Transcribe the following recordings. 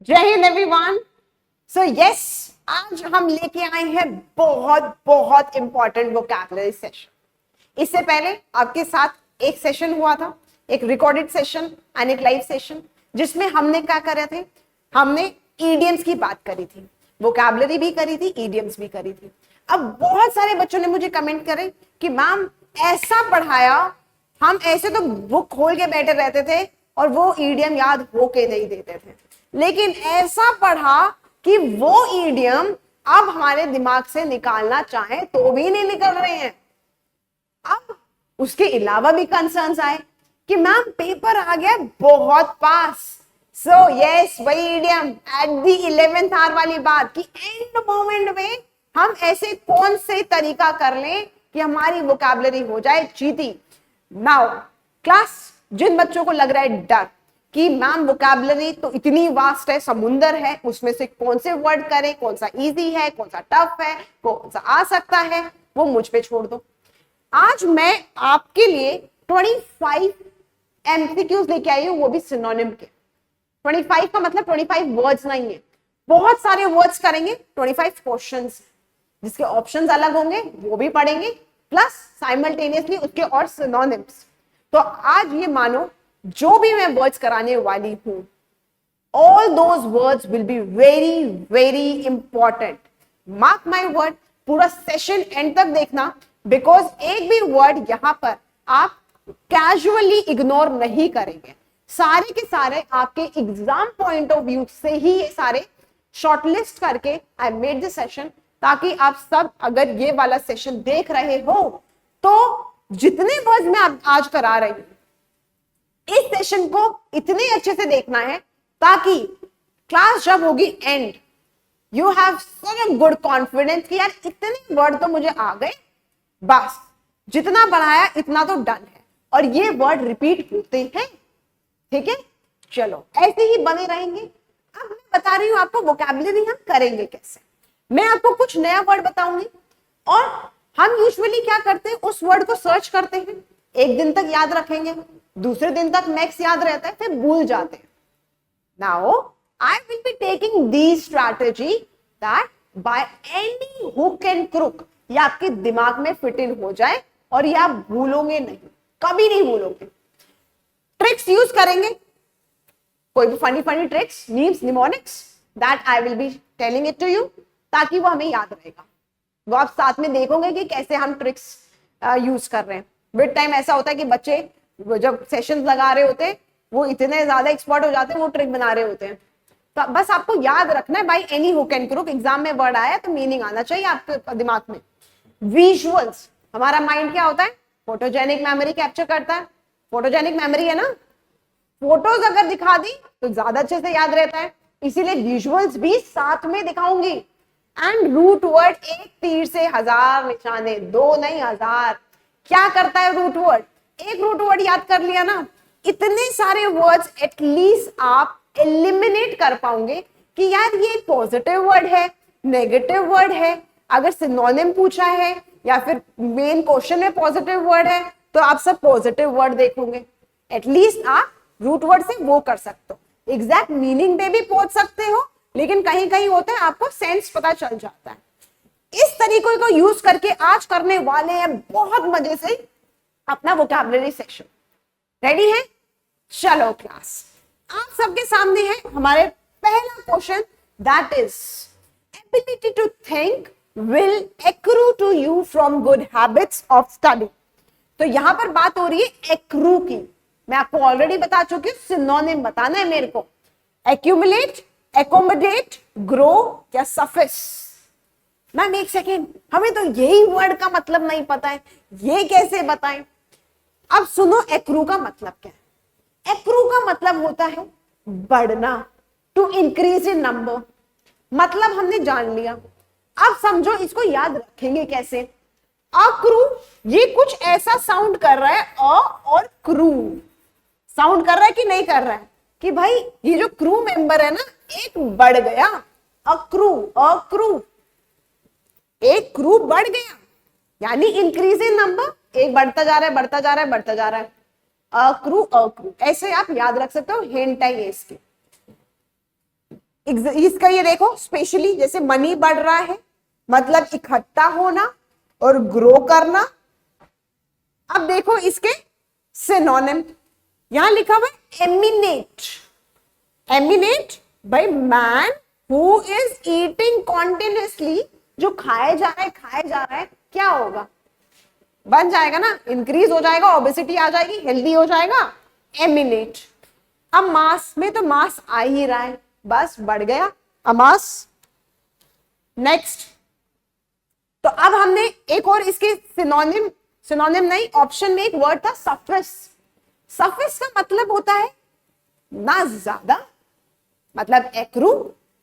जय Hind everyone. So yes, आज हम लेके आए हैं बहुत बहुत इंपॉर्टेंट वोकैबुलरी सेशन। इससे पहले आपके साथ एक सेशन हुआ था, एक रिकॉर्डेड सेशन एंड एक लाइव सेशन, जिसमें हमने क्या करे थे, हमने ईडियम्स की बात करी थी, वोकैबुलरी भी करी थी, ईडियम्स भी करी थी। अब बहुत सारे बच्चों ने मुझे कमेंट करे कि मैम ऐसा पढ़ाया, हम ऐसे तो बुक खोल के बैठे रहते थे और वो ईडियम याद होके नहीं देते थे, लेकिन ऐसा पढ़ा कि वो ईडियम अब हमारे दिमाग से निकालना चाहे तो भी नहीं निकल रहे हैं। अब उसके अलावा भी कंसर्न्स आए कि मैम पेपर आ गया बहुत पास। सो यस, वही idiom at the 11th hour वाली बात कि एंड मोमेंट में हम ऐसे कौन से तरीका कर लें कि हमारी वोकैबुलरी हो जाए जीती। नाउ क्लास, जिन बच्चों को लग रहा है डर कि मैम वोकैबुलरी तो इतनी वास्ट है, समुंदर है, उसमें से कौन से वर्ड करें, कौन सा इजी है, कौन सा टफ है, कौन सा आ सकता है, वो मुझ पे छोड़ दो। आज मैं आपके लिए 25 एमसीक्यूज लेके आई हूं, वो भी सिनोनिम के। 25 का मतलब 25 वर्ड्स नहीं है, बहुत सारे वर्ड्स करेंगे, 25 क्वेश्चंस जिसके ऑप्शंस अलग होंगे वो भी पढ़ेंगे, प्लस साइमल्टेनियसली उसके और सिनोनिम्स। तो आज ये मानो जो भी मैं वर्ड्स कराने वाली हूं, all those words will be very very important. Mark my word, पूरा सेशन एंड तक देखना, बिकॉज एक भी वर्ड यहां पर आप कैजुअली इग्नोर नहीं करेंगे। सारे के सारे आपके एग्जाम पॉइंट ऑफ व्यू से ही ये सारे शॉर्टलिस्ट करके आई मेड दिस सेशन, ताकि आप सब अगर ये वाला सेशन देख रहे हो तो जितने वर्ड्स मैं आज करा रही हूं, इस सेशन को इतने अच्छे से देखना है ताकि क्लास जब होगी and, you have such a good confidence कि यार इतने वर्ड तो मुझे आ गए, बस जितना बढ़ाया इतना तो डन है, और ये वर्ड रिपीट होते हैं। ठीक है, चलो ऐसे ही बने रहेंगे। अब मैं बता रही हूं आपको वोकैबुलरी हम करेंगे कैसे। मैं आपको कुछ नया वर्ड बताऊंगी और हम यूजुअली क्या करते हैं, उस वर्ड को सर्च करते हैं, एक दिन तक याद रखेंगे, दूसरे दिन तक मैक्स याद रहता है, फिर भूल जाते हैं। Now I will be taking the strategy that by any hook and crook ये आपके दिमाग में फिट इन हो जाए और ये आप भूलोगे नहीं, कभी नहीं भूलोगे। ट्रिक्स यूज करेंगे, कोई भी funny funny tricks, memes, mnemonics, that I will be telling it to you, ताकि वो हमें याद रहेगा। वो आप साथ में देखोगे कि कैसे हम ट्रिक्स यूज कर रहे हैं। विद टाइम ऐसा होता है कि बच्चे वो जब सेशंस लगा रहे होते हैं वो इतने ज्यादा एक्सपर्ट हो जाते हैं, वो ट्रिक बना रहे होते हैं। तो बस आपको याद रखना है, by any hook and crook, exam में वर्ड आया तो मीनिंग आना चाहिए आपके दिमाग में। विजुअल्स, हमारा माइंड क्या होता है, फोटोजेनिक मेमोरी कैप्चर करता है। फोटोजेनिक मेमोरी है ना, फोटोज अगर दिखा दी तो ज्यादा अच्छे से याद रहता है, इसीलिए विजुअल्स भी साथ में दिखाऊंगी। एंड रूट वर्ड, एक तीर से 1000 निशाने, 2 नहीं 1000। क्या करता है रूट वर्ड, एक रूट वर्ड याद कर लिया ना, इतने सारे वर्ड्स एटलीस्ट आप एलिमिनेट कर पाओगे कि यार ये पॉजिटिव वर्ड है, नेगेटिव वर्ड है। अगर सिनोनिम पूछा है या फिर मेन क्वेश्चन में पॉजिटिव वर्ड है तो आप सब पॉजिटिव वर्ड देखोगे, एटलीस्ट आप रूट वर्ड से वो कर सकते हो। एग्जैक्ट मीनिंग पे भी पहुंच सकते हो, लेकिन कहीं कहीं होता है आपको सेंस पता चल जाता है। इस तरीकों को यूज करके आज करने वाले हैं बहुत मजे से अपना वोकैबुलरी सेशन। रेडी है? चलो क्लास, आप सबके सामने है हमारे पहला question, that is ability to think will accrue to you from good habits of study. तो यहां पर बात हो रही है एक्रू की। मैं आपको ऑलरेडी बता चुकी हूं, सिनोनिम बताना है मेरे को। एक्यूमुलेट, एकोमोडेट, ग्रो या सफिस। मैम एक सेकेंड, हमें तो यही वर्ड का मतलब नहीं पता है, ये कैसे बताएं? अब सुनो, एक्रू का मतलब क्या है। एक्रू का मतलब होता है बढ़ना, टू इंक्रीज इन नंबर। मतलब हमने जान लिया, अब समझो इसको याद रखेंगे कैसे। अक्रू, ये कुछ ऐसा साउंड कर रहा है, अ और क्रू साउंड कर रहा है कि नहीं कर रहा है, कि भाई ये जो क्रू मेंबर है ना, एक बढ़ गया। अक्रू, अक्रू, एक क्रू बढ़ गया, यानी इंक्रीज इन नंबर, एक बढ़ता जा रहा है, बढ़ता जा रहा है, बढ़ता जा रहा है। अक्रू, अक्रू, ऐसे आप याद रख सकते हो, हिंट है ये इसकी। इसका ये देखो, स्पेशली जैसे मनी बढ़ रहा है मतलब इकट्ठा होना और ग्रो करना। अब देखो इसके सिनोनिम, यहां लिखा हुआ है एमिनेट। एमिनेट भाई man who is eating continuously, जो खाए जा रहा है खाए जा रहा है, क्या होगा, बन जाएगा ना, इंक्रीज हो जाएगा, ओबेसिटी आ जाएगी, हेल्दी हो जाएगा, एमिनेट। अब मास में तो मास आ ही रहा है, बस बढ़ गया अमास। नेक्स्ट, तो अब हमने एक और इसके सिनोनिम, सिनोनिम नहीं, ऑप्शन में एक वर्ड था सफिस। सफिस का मतलब होता है ना ज्यादा, मतलब एकरू,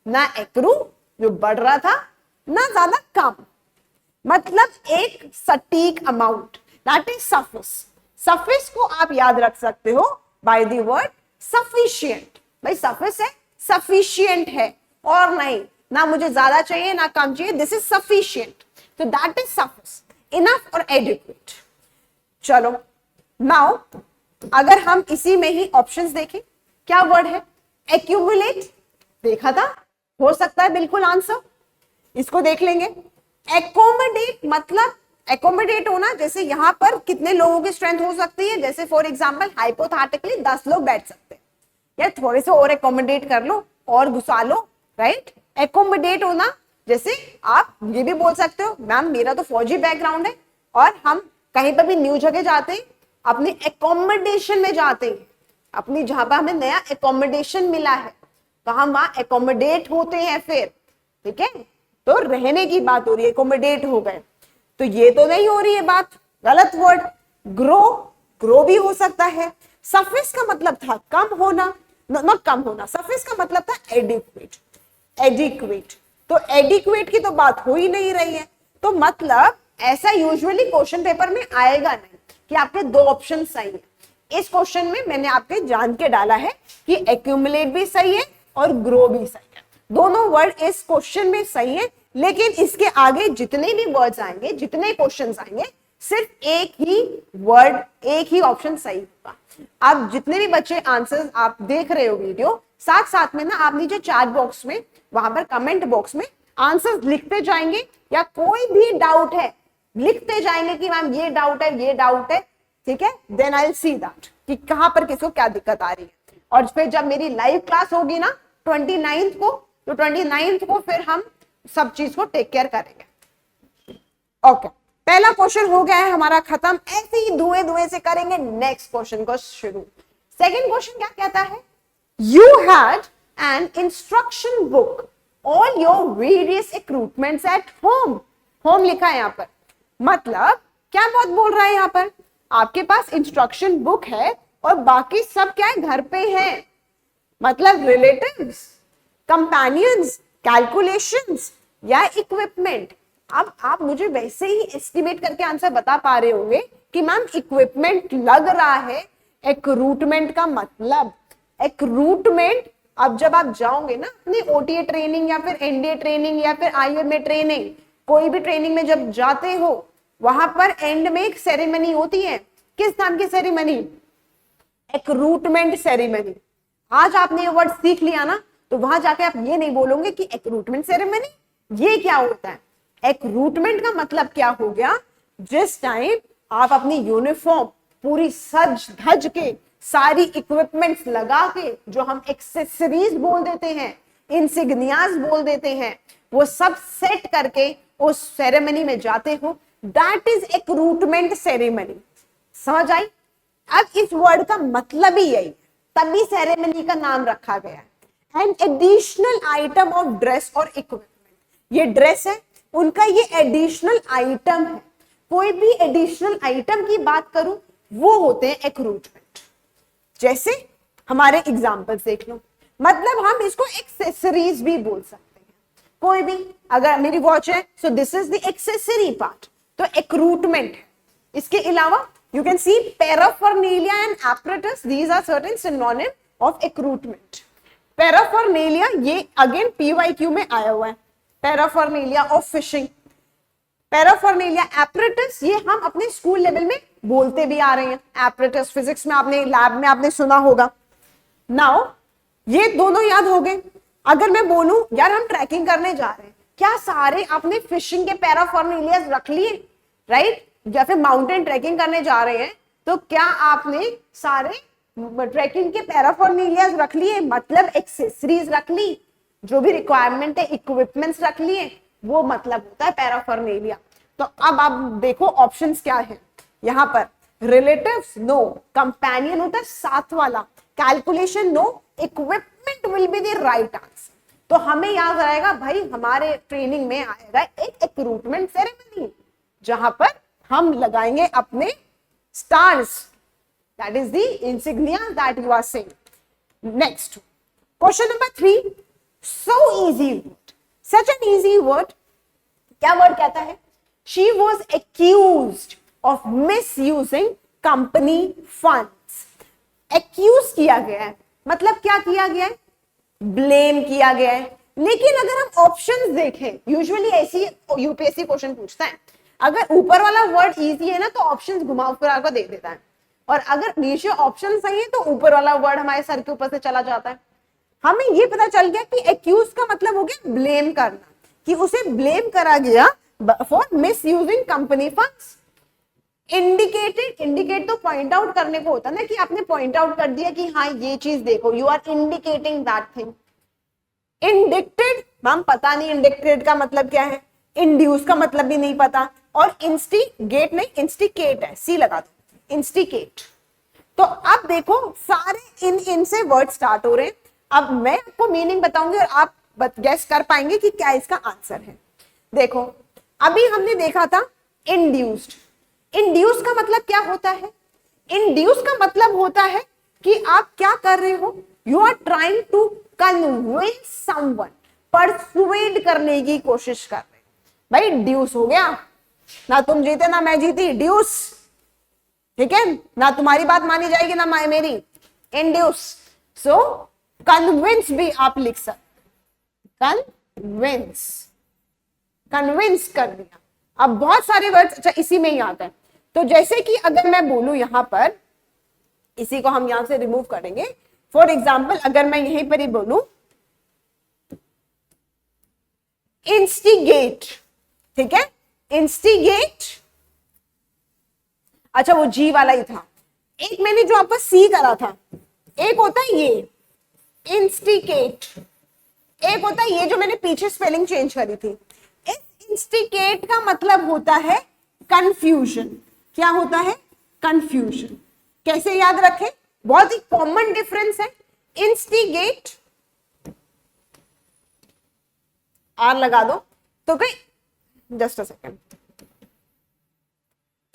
ना एकरू जो बढ़ रहा था, ना ज्यादा कम, मतलब एक सटीक amount, that is suffice. Suffice को आप याद रख सकते हो बाय द वर्ड सफिशिएंट। भाई सफिस है, सफिशिएंट है, और नहीं, ना मुझे ज्यादा चाहिए ना कम चाहिए, दिस इज सफिशिएंट, तो दैट इज सफिस, इनफ और एडिक्वेट। चलो नाउ अगर हम इसी में ही ऑप्शंस देखें, क्या वर्ड है, एक्यूमुलेट, देखा था, हो सकता है बिल्कुल आंसर, इसको देख लेंगे। एकोमोडेट मतलब एकोमोडेट होना, जैसे यहां पर कितने लोगों की स्ट्रेंथ हो सकती है, जैसे फॉर एग्जांपल हाइपोथेटिकली 10 लोग बैठ सकते हैं, यार थोड़े से और एकोमोडेट कर लो और घुसा लो, राइट। एकोमोडेट होना, जैसे आप ये भी बोल सकते हो मैम मेरा तो फौजी बैकग्राउंड है और हम कहीं पर भी न्यू जगह जाते हैं अपने एकोमोडेशन में जाते हैं, अपनी जहां पर हमें नया एकोमोडेशन मिला है तो हम वहां एकोमोडेट होते हैं फिर, ठीक है, तो रहने की बात हो रही है, एकोमोडेट हो गए, तो ये तो नहीं हो रही है बात, गलत वर्ड। ग्रो, ग्रो भी हो सकता है। सफिस का मतलब था कम होना, नॉट कम होना, सफिस का मतलब था एडिक्वेट, एडिक्वेट, तो एडिक्वेट की तो बात हो ही नहीं रही है, तो मतलब ऐसा यूजुअली क्वेश्चन पेपर में आएगा नहीं कि आपके दो ऑप्शन सही है। इस क्वेश्चन में मैंने आपके जान के डाला है कि एक्यूमुलेट भी सही है और ग्रो भी सही है, दोनों वर्ड इस क्वेश्चन में सही है, लेकिन इसके आगे जितने भी वर्ड्स आएंगे, जितने क्वेश्चंस आएंगे, सिर्फ एक ही वर्ड, एक ही ऑप्शन सही होगा। अब जितने भी बच्चे आंसर्स आप देख रहे हो वीडियो, साथ साथ में ना आप नीचे चैट बॉक्स में, वहां पर कमेंट बॉक्स में आंसर्स लिखते जाएंगे, या कोई भी डाउट है लिखते जाएंगे कि मैम ये डाउट है, ये डाउट है, ठीक है, then I will see that कि कहां पर किसको क्या दिक्कत आ रही है। और फिर जब मेरी लाइव क्लास होगी ना 29 को, तो 29 को फिर हम सब चीज को टेक केयर करेंगे। ओके, पहला क्वेश्चन हो गया है हमारा खत्म, ऐसे ही धुएं धुएं से करेंगे नेक्स्ट क्वेश्चन को शुरू। सेकंड क्वेश्चन क्या कहता है, you had an instruction book all your various recruitments at home. Home लिखा है यहां पर, मतलब क्या बात बोल रहा है यहां पर, आपके पास इंस्ट्रक्शन बुक है और बाकी सब क्या है, घर पे है, मतलब रिलेटिव्स, कंपेनियंस, कैलकुलेशंस या इक्विपमेंट। अब आप मुझे वैसे ही एस्टिमेट करके आंसर बता पा रहे होंगे कि मैम इक्विपमेंट लग रहा है, रिक्रूटमेंट का मतलब रिक्रूटमेंट, अब जब आप जाओगे ना अपनी ओटीए ट्रेनिंग या फिर एनडीए ट्रेनिंग या फिर आईएमए ट्रेनिंग, कोई भी ट्रेनिंग में जब जाते हो, वहां पर एंड में एक सेरेमनी होती है, किस नाम की सेरेमनी, रिक्रूटमेंट सेरेमनी। आज आपने ये वर्ड सीख लिया ना, तो वहां जाके आप ये नहीं बोलोगे कि रिक्रूटमेंट सेरेमनी, ये क्या होता है। रिक्रूटमेंट का मतलब क्या हो गया, जिस टाइम आप अपनी यूनिफॉर्म पूरी सज धज के, सारी इक्विपमेंट्स लगा के, जो हम एक्सेसरीज बोल देते हैं, इंसिग्नियाज बोल देते हैं, वो सब सेट करके उस सेरेमनी में जाते हो, दैट इज रिक्रूटमेंट सेरेमनी। समझ आई। अब इस वर्ड का मतलब ही यही, तभी सेरेमनी का नाम रखा गया है। An additional item of dress और इक्विपमेंट, ये ड्रेस है उनका, ये एडिशनल आइटम है, कोई भी एडिशनल आइटम की बात करूं वो होते हैं रिक्रूटमेंट। जैसे हमारे एग्जांपल्स देख लो, मतलब हम इसको एक्सेसरीज भी बोल सकते हैं, कोई भी, अगर मेरी वॉच है so this is the accessory part, तो रिक्रूटमेंट है। इसके अलावा you can see paraphernalia and apparatus, these are certain synonym of recruitment. Paraphernalia ये again PYQ में आया हुआ है, paraphernalia of fishing, paraphernalia apparatus ये हम अपने स्कूल लेवल में बोलते भी आ रहे हैं, apparatus फिजिक्स में आपने लैब में आपने सुना होगा। नाउ ये दोनों याद हो गए, अगर मैं बोलूं यार हम ट्रैकिंग करने जा रहे हैं, क्या सारे आपने फिशिंग के पैराफर्नेलियाज रख लिए, राइट? या फिर माउंटेन ट्रैकिंग करने जा रहे हैं तो क्या आपने सारे ट्रैकिंग के पैराफर्नेलियाज रख लिए, मतलब एक्सेसरीज रख ली, जो भी रिक्वायरमेंट है इक्विपमेंट्स रख लिए, वो मतलब होता है पैराफर्नेलिया। तो अब आप देखो ऑप्शंस क्या है यहां पर, रिलेटिव्स नो, कंपेनियन होता है साथ वाला, calculation no, equipment will be the right answer. तो हमें याद रहेगा भाई हमारे ट्रेनिंग में आएगा एक रिक्रूटमेंट सेरेमनी जहां पर हम लगाएंगे अपने stars, that is the insignia that you are saying. Next question number 3, so easy word, such an easy word. क्या वर्ड कहता है? She was accused of misusing company funds. Accuse किया गया है, मतलब क्या किया गया है? ब्लेम किया गया है। लेकिन अगर हम ऑप्शंस देखें, यूजुअली ऐसी यूपीएससी क्वेश्चन पूछता है, अगर ऊपर वाला वर्ड इजी है ना तो ऑप्शंस घुमा फिरा कर दे देता है, और अगर नीचे ऑप्शन सही है तो ऊपर वाला वर्ड हमारे सर के ऊपर से चला जाता है। हमें ये पता चल गया कि एक्यूज का मतलब हो गया ब्लेम करना, कि उसे ब्लेम करा गया for miss using company funds. Indicated, indicate तो पॉइंट आउट करने को होता है ना, कि आपने पॉइंट आउट कर दिया कि हाँ ये चीज देखो, you are indicating that thing. Indicted, ma'am पता नहीं इंडिक्टेड का मतलब क्या है, इंड्यूस का मतलब भी नहीं पता, और इंस्टिगेट नहीं, इंस्टिकेट है, सी लगा दो, इंस्टिकेट। तो अब देखो सारे इनसे वर्ड स्टार्ट हो रहे हैं। अब मैं आपको मीनिंग बताऊंगी और आप गेस कर पाएंगे कि क्या इसका आंसर है। देखो अभी हमने देखा था इंड्यूस्ड। इंड्यूस का मतलब क्या होता है? इंड्यूस का मतलब होता है कि आप क्या कर रहे हो, you are trying to convince someone, persuade करने की कोशिश कर रहे। भाई ड्यूस हो गया, ना तुम जीते ना मैं जीती, ड्यूस, ठीक है ना, तुम्हारी बात मानी जाएगी ना मेरी, इंड्यूस। सो कन्विंस भी आप लिख सकते, कन्विंस, कन्विंस कर दिया। अब बहुत सारे वर्ड्स अच्छा इसी में ही आता है। तो जैसे कि अगर मैं बोलूं यहां पर, इसी को हम यहां से रिमूव करेंगे, फॉर एग्जाम्पल अगर मैं यहीं पर ही बोलूं इंस्टिगेट, ठीक है, इंस्टिगेट, अच्छा वो जी वाला ही था, एक मैंने जो आपका सी करा था, एक होता है ये इंस्टिकेट, एक होता है ये जो मैंने पीछे स्पेलिंग चेंज करी थी। इस इंस्टिकेट का मतलब होता है कंफ्यूजन। क्या होता है? कंफ्यूजन। कैसे याद रखें? बहुत ही कॉमन डिफरेंस है। इंस्टिगेट आर लगा दो तो कहीं, जस्ट अ सेकेंड,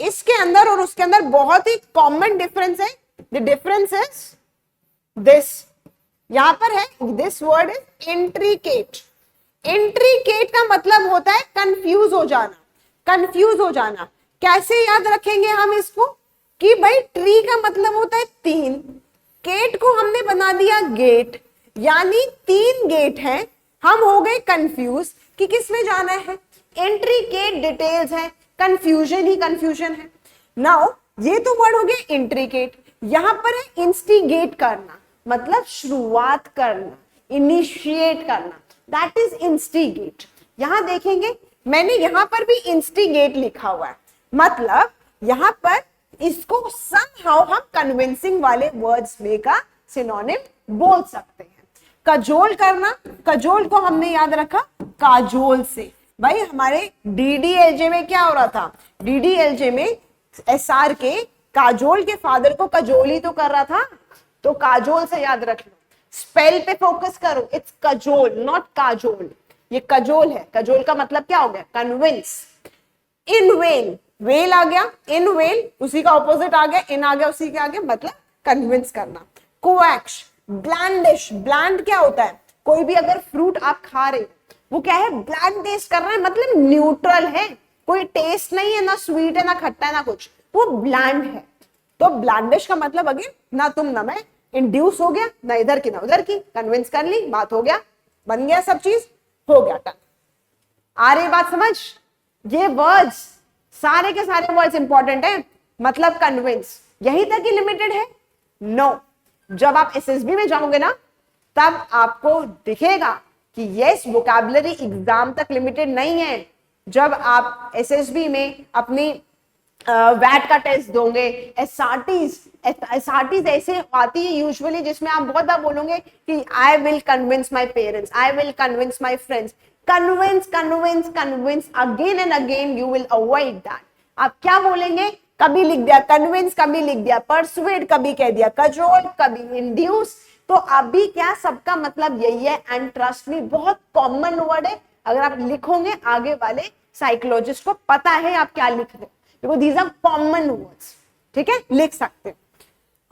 इसके अंदर और उसके अंदर बहुत ही कॉमन डिफरेंस है। द डिफरेंस इज दिस, यहां पर है this word is intricate. Intricate का मतलब होता है कंफ्यूज हो जाना, कंफ्यूज हो जाना। कैसे याद रखेंगे हम इसको कि भाई ट्री का मतलब होता है तीन, गेट को हमने बना दिया गेट, यानी तीन गेट हैं, हम हो गए कंफ्यूज कि किस में जाना है। इंट्रिकेट डिटेल्स है, कंफ्यूजन ही कंफ्यूजन है। नाउ ये तो वर्ड हो गया इंट्रिकेट, यहां पर है इंस्टिगेट करना, मतलब शुरुआत करना, इनिशिएट करना, दैट इज इंस्टिगेट। यहां देखेंगे मैंने यहां पर भी इंस्टिगेट लिखा हुआ है, मतलब यहां पर इसको समहाउ हम कन्विंसिंग वाले वर्ड्स में का सिनोनिम बोल सकते हैं। कजोल करना, कजोल को हमने याद रखा काजोल से। भाई हमारे डीडीएलजे में क्या हो रहा था, डीडीएलजे में एसआर के काजोल के फादर को कजोल ही तो कर रहा था, तो काजोल से याद रख लो। स्पेल पे फोकस करो, इट्स कजोल नॉट काजोल, ये कजोल है। कजोल का मतलब क्या हो गया? कन्विंस। इन वेन, वेल आ गया, इन वेन उसी का ऑपोजिट आ गया, इन आ गया उसी के आगे, मतलब कन्विंस करना। कोएक्श, ब्लैंडिश, ब्लैंड क्या होता है? कोई भी अगर फ्रूट आप खा रहे हो वो क्या है? ब्लैंड टेस्ट कर रहा है, मतलब न्यूट्रल है, कोई टेस्ट नहीं है, ना स्वीट है ना खट्टा है ना कुछ, वो ब्लैंड है। तो ब्लैंडिश का मतलब अगेन ना तुम ना मैं, इंड्यूस हो गया, ना इधर की ना उधर की, कन्विंस कर ली, बात हो गया, बन गया, सब चीज हो गया, टन। आ रही बात समझ? ये वर्ड्स सारे के सारे वर्ड्स इंपॉर्टेंट है, मतलब कन्विंस। यहीं तक ही लिमिटेड है? नो। जब आप एसएसबी में जाओगे ना तब आपको दिखेगा कि यस वोकैबुलरी एग्जाम तक लिमिटेड नहीं है। जब आप एसएसबी में अपनी वैट का टेस्ट दोगे, एसआरटीज ऐसे आती है यूजुअली जिसमें आप बहुत बार बोलोगे कि I will convince my parents, I will convince my friends, convince convince convince again and again, you will avoid that. आप क्या बोलेंगे, कभी लिख दिया कन्विंस, कभी लिख दिया परसुएड, कभी कह दिया कजोल, कभी इंड्यूस। तो अभी क्या सबका मतलब यही है, एंड ट्रस्ट मी बहुत कॉमन वर्ड है। अगर आप लिखोगे आगे वाले साइकोलॉजिस्ट को पता है आप क्या लिख रहे हो, देखो दीज आर कॉमन वर्ड्स, ठीक है, लिख सकते हो।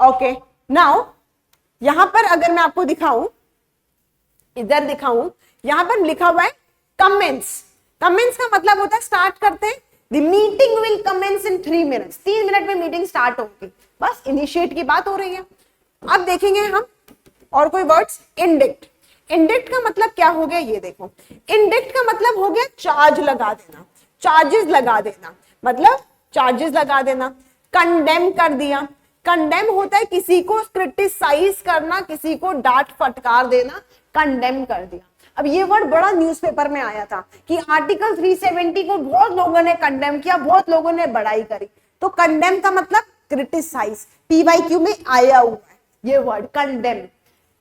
ओके नाउ यहां पर अगर मैं आपको दिखाऊं, इधर दिखाऊं, यहां पर लिखा हुआ है कमेंस। कमेंस का मतलब होता है स्टार्ट करते हैं, the meeting will commence in 3 minutes, 3 minute में मीटिंग स्टार्ट होगी, बस इनिशिएट की बात हो रही है। अब देखेंगे हम और कोई वर्ड्स, इंडिक्ट। इंडिक्ट का मतलब क्या हो गया, ये देखो, इंडिक्ट का मतलब हो गया चार्ज लगा देना, चार्जेस लगा देना, मतलब चार्जेस लगा देना। कंडेम कर दिया, कंडेम होता है किसी को क्रिटिसाइज करना, किसी को डांट फटकार देना, कंडेम कर दिया। अब ये वर्ड बड़ा न्यूज़पेपर में आया था कि आर्टिकल 370 को बहुत लोगों ने कंडेम किया, बहुत लोगों ने बड़ाई करी। तो कंडेम का मतलब क्रिटिसाइज, पीवाईक्यू में आया हुआ है ये वर्ड कंडेम,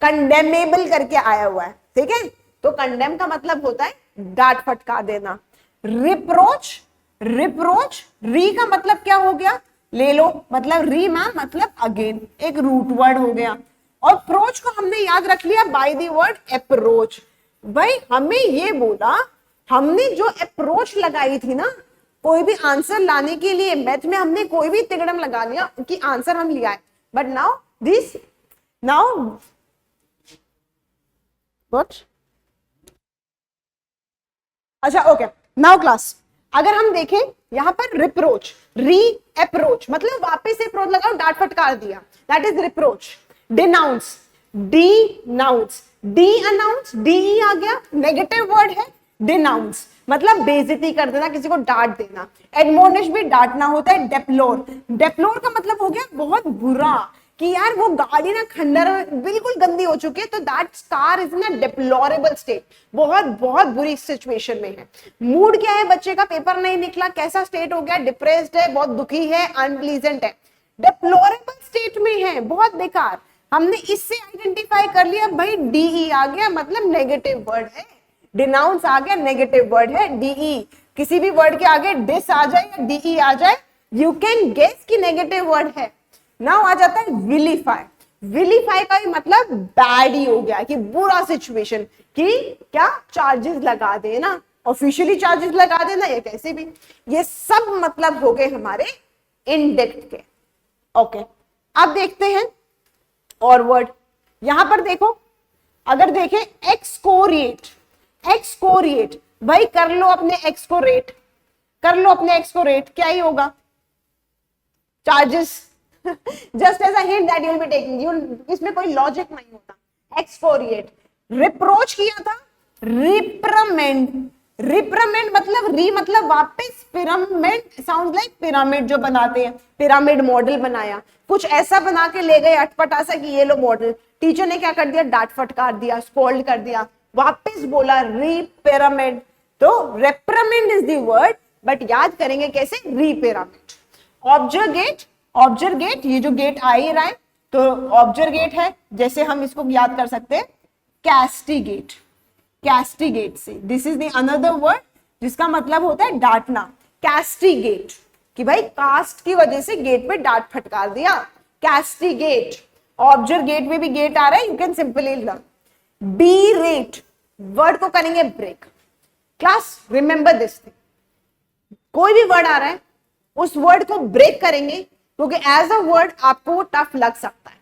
कंडेमेबल करके आया हुआ है, ठीक है। तो कंडेम का मतलब होता है डांट फटकार देना। रिप्रोच, रिप्रोच, री का मतलब क्या हो गया, ले लो, मतलब री मैम मतलब अगेन, एक रूट वर्ड हो गया। और प्रोच को हमने याद रख लिया बाय द वर्ड अप्रोच। भाई हमें ये बोला, हमने जो अप्रोच लगाई थी ना, कोई भी आंसर लाने के लिए मैथ में हमने कोई भी तिगड़म लगा लिया कि आंसर हम लिया है, but now this, now what, अच्छा ओके, नाउ क्लास अगर हम देखें यहां पर रिप्रोच, री अप्रोच मतलब वापस अप्रोच लगाओ, डांट फटकार दिया, that is reproach. Denounce, denounce, de announce, de आ गया, नेगेटिव वर्ड है। डिनाउंस मतलब बेइज्जती कर देना, किसी को डांट देना। एडमोनिश भी डांटना होता है। डेप्लोर, डेप्लोर का मतलब हो गया बहुत बुरा, कि यार वो गाड़ी ना खंडर बिल्कुल गंदी हो चुकी है, तो that car is in a deplorable state, बहुत बहुत बुरी सिचुएशन में है। मूड क्या है, बच्चे का पेपर नहीं निकला, कैसा स्टेट हो गया, डिप्रेस्ड है, बहुत दुखी है, अनप्लीजेंट है, डिप्लोरेबल स्टेट में है, बहुत बेकार। हमने इससे आइडेंटिफाई कर लिया, भाई डीई आ गया मतलब नेगेटिव वर्ड है, डिनाउंस आ गया नेगेटिव वर्ड है, डीई, किसी भी वर्ड के आगे डिस आ जाए या डीई आ जाए, यू कैन गेस कि नेगेटिव वर्ड है। नाउ आ जाता है विलीफाई। विलीफाई का भी मतलब बैड ही हो गया, कि बुरा सिचुएशन, कि क्या चार्जेस लगा देना, ऑफिशियली चार्जेस लगा देना या कैसे भी, ये सब मतलब हो गए हमारे इंडिक्ट के। ओके अब देखते हैं और वर्ड, यहां पर देखो, अगर देखें एक्सकोरिएट, एक्सकोरिएट, भाई कर लो अपने एक्स को रेट, कर लो अपने एक्स को रेट, क्या ही होगा, charges, just as a hint that you will be taking, you, इसमें कोई लॉजिक नहीं होता। एक्सकोरिएट, रिप्रोच किया था, रिप्रमेंड, रिप्रमेंड मतलब री मतलब वापस, पिरामिड साउंड लाइक पिरामिड जो बनाते हैं, पिरामिड मॉडल बनाया, कुछ ऐसा बना के ले गए अटपटा सा कि ये लो मॉडल, टीचर ने क्या कर दिया, डांट फटकार दिया, स्कोल्ड कर दिया, वापस बोला री पिरामिड। तो रेप्रामेंड इज द वर्ड, बट याद करेंगे कैसे, री पिरामिड। ऑब्जर्गेट, ऑब्जर्गेट, ये जो गेट आ ही रहा है तो ऑब्जर्गेट है, जैसे हम इसको याद कर सकते हैं कैस्टिगेट, कैस्टिगेट से, this is the another word जिसका मतलब होता है डांटना, कैस्टिगेट, कि भाई कास्ट की वजह से गेट पे डांट फटकार दिया, कैस्टिगेट। ऑब्जर्गेट में भी गेट आ रहा है, you can simply learn. Berate, word को करेंगे break. Class remember this thing, कोई भी वर्ड आ रहा है उस वर्ड को ब्रेक करेंगे, क्योंकि एज अ वर्ड आपको वो टफ लग सकता है,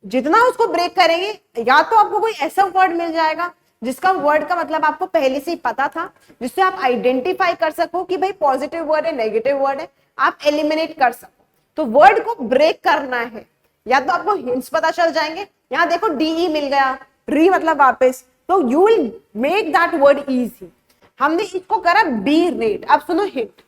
जितना उसको ब्रेक करेंगे, या तो आपको कोई ऐसा वर्ड मिल जाएगा जिसका वर्ड का मतलब आपको पहले से ही पता था, जिससे आप आइडेंटिफाई कर सको कि भाई पॉजिटिव वर्ड है नेगेटिव वर्ड है, आप एलिमिनेट कर सको। तो वर्ड को ब्रेक करना है, या तो आपको हिंट्स पता चल जाएंगे, यहां देखो डीई मिल गया, री मतलब वापस, तो you will make that word easy. हमने इसको करा बी रेट। अब सुनो हिंट,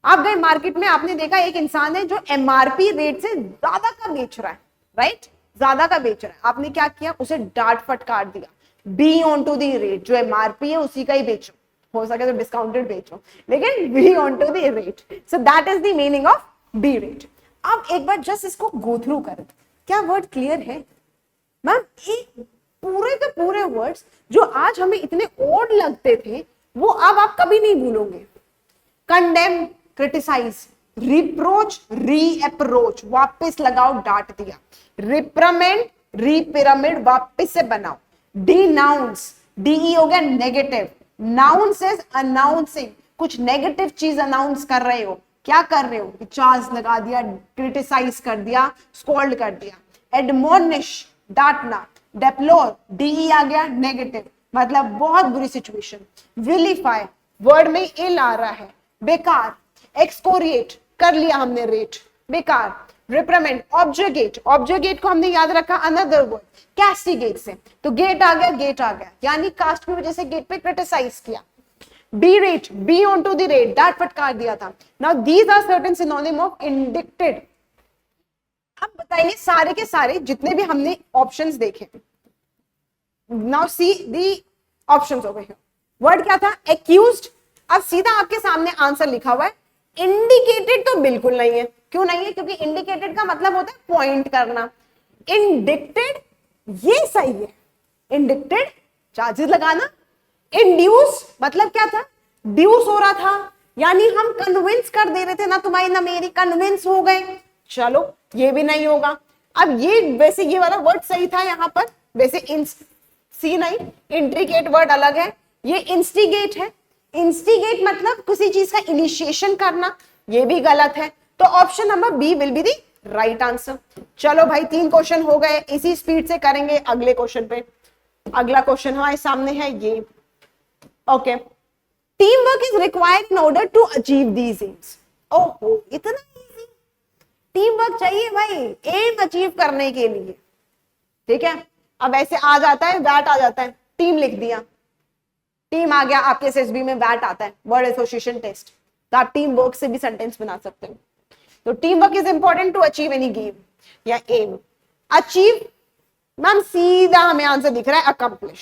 आप गए मार्केट में, आपने देखा एक इंसान है जो एमआरपी रेट से ज्यादा का बेच रहा है, राइट, ज्यादा का बेच रहा है, आपने क्या किया, उसे डांट फटकार दिया, be on to the rate, जो एमआरपी है उसी का ही बेचो, हो सके तो डिस्काउंटेड बेचो, लेकिन be on to the rate, so that is the meaning of berate. अब एक बार जस्ट इसको गो थ्रू करें, क्या वर्ड क्लियर है मैम? एक पूरे के पूरे वर्ड्स जो आज हमें इतने ओड लगते थे वो अब आप कभी नहीं भूलोगे। कंडेम, क्रिटिसाइज, रिप्रोच, री अप्रोच, वापस लगाओ, डांट दिया, रिप्रेमेंड, रीपिरामिड, वापस से बनाओ, डिनाउंस, डीई हो गया नेगेटिव, नाउंस इज अनाउंसिंग, कुछ नेगेटिव चीज अनाउंस कर रहे हो, क्या कर रहे हो, चार्ज लगा दिया, क्रिटिसाइज कर दिया, स्कॉल्ड कर दिया, एडमोनिश, डांटना, डेप्लोर, डीई आ गया नेगेटिव, मतलब बहुत बुरी सिचुएशन, विलीफाई, वर्ड में इल आ रहा है, बेकार, एक्सकोरिएट, कर लिया हमने रेट, बेकार, रिप्रेमेंड, ऑब्जेगेट, ऑब्जेगेट को हमने याद रखा अनदर वर्ड, कैस्टिगेट से, तो गेट आ गया, गेट आ गया, यानी कास्ट की वजह से गेट पे क्रिटिसाइज किया, berate, be on to the rate, डांट फटकार दिया था। Now these are certain synonym of indicted. अब बताइए सारे के सारे जितने भी हमने ऑप्शंस देखे, now see the options over here, word क्या था, एक्यूज्ड, अब सीधा आपके सामने आंसर लिखा हुआ है, इंडिकेटेड तो बिल्कुल नहीं है, क्यों नहीं है, क्योंकि इंडिकेटेड का मतलब होता है पॉइंट करना, इंडिक्टेड ये सही है, इंडिक्टेड चार्जेस लगाना, इंड्यूस मतलब क्या था, ड्यूस हो रहा था, यानी हम कन्विंस कर दे रहे थे ना तुम्हारी ना मेरी, कन्विंस हो गए, चलो ये भी नहीं होगा। अब ये वैसे ये वाला वर्ड सही था यहां पर, वैसे सी नहीं, इंट्रिकेट वर्ड अलग है, ये इंस्टिगेट है, इंस्टिगेट मतलब किसी चीज का इनिशिएशन करना, ये भी गलत है, तो option number B will be the right answer. चलो भाई 3 क्वेश्चन हो गए, इसी स्पीड से करेंगे अगले क्वेश्चन पे। अगला क्वेश्चन हमारे सामने है ये, okay, team work is required in order to achieve these aims. ओहो इतना इजी, टीम वर्क चाहिए भाई एम अचीव करने के लिए, ठीक है। अब ऐसे आ जाता है, वैट आ जाता है, टीम लिख दिया, टीम आ गया, आपके एसएसबी में वैट आता है, वर्ड एसोसिएशन टेस्ट, तो आप टीम वर्क से भी सेंटेंस बना सकते हो। तो team work is important to achieve any game या एम। अचीव मैम सीधा हमें आंसर दिख रहा है अकम्प्लिश,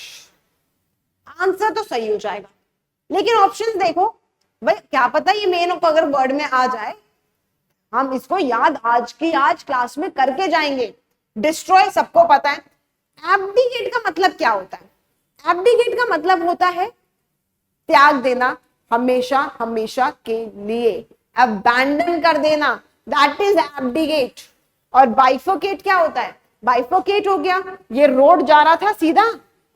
आंसर तो सही हो जाएगा, लेकिन ऑप्शंस देखो भाई, क्या पता ये मेन अगर वर्ड में आ जाए, हम इसको याद आज की आज क्लास में करके जाएंगे। डिस्ट्रॉय सबको पता है, एब्डिकेट का मतलब क्या होता है, एब्डिकेट का मतलब होता है त्याग देना, हमेशा हमेशा के लिए, अबैंडन कर देना, दैट इज एब्डिकेट। और बाइफोकेट क्या होता है, बाइफोकेट हो गया, ये रोड जा रहा था सीधा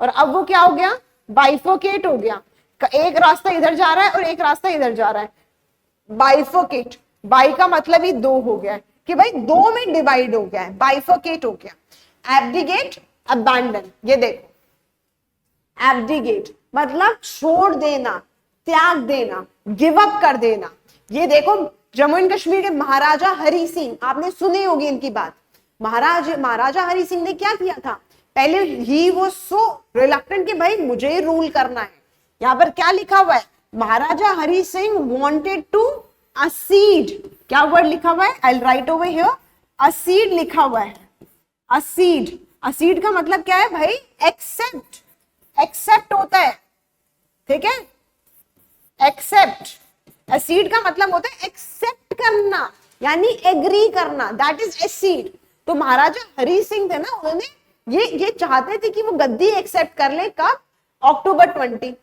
और अब वो क्या हो गया, बाइफोकेट हो गया, एक रास्ता इधर जा रहा है और एक रास्ता इधर जा रहा है, बाइफोकेट, बाई का मतलब ही 2 हो गया है कि भाई 2 में डिवाइड हो गया है, बाइफोकेट हो गया। एब्डिकेट, अबैंडन, ये देखो एब्डिकेट मतलब छोड़ देना, त्याग देना, गिव अप कर देना। ये देखो जम्मू एंड कश्मीर के महाराजा हरि सिंह, आपने सुनी होगी इनकी बात, महाराजा हरि सिंह ने क्या किया था, पहले ही वो सो रिलक्टेंट कि भाई मुझे रूल करना है। यहां पर क्या लिखा हुआ है, Maharaja Hari Singh wanted to accede, क्या वर्ड लिखा हुआ है, I will write over here, accede लिखा हुआ है, असीड, असीड का मतलब क्या है भाई, एक्सेप्ट, एक्सेप्ट होता है, ठीक है, एक्सेप्ट, असीड का मतलब होता है एक्सेप्ट करना, यानी एग्री करना, दैट इज एसीड। तो महाराजा हरि सिंह थे ना, उन्होंने ये चाहते थे कि वो गद्दी एक्सेप्ट कर ले, कब, अक्टूबर 20,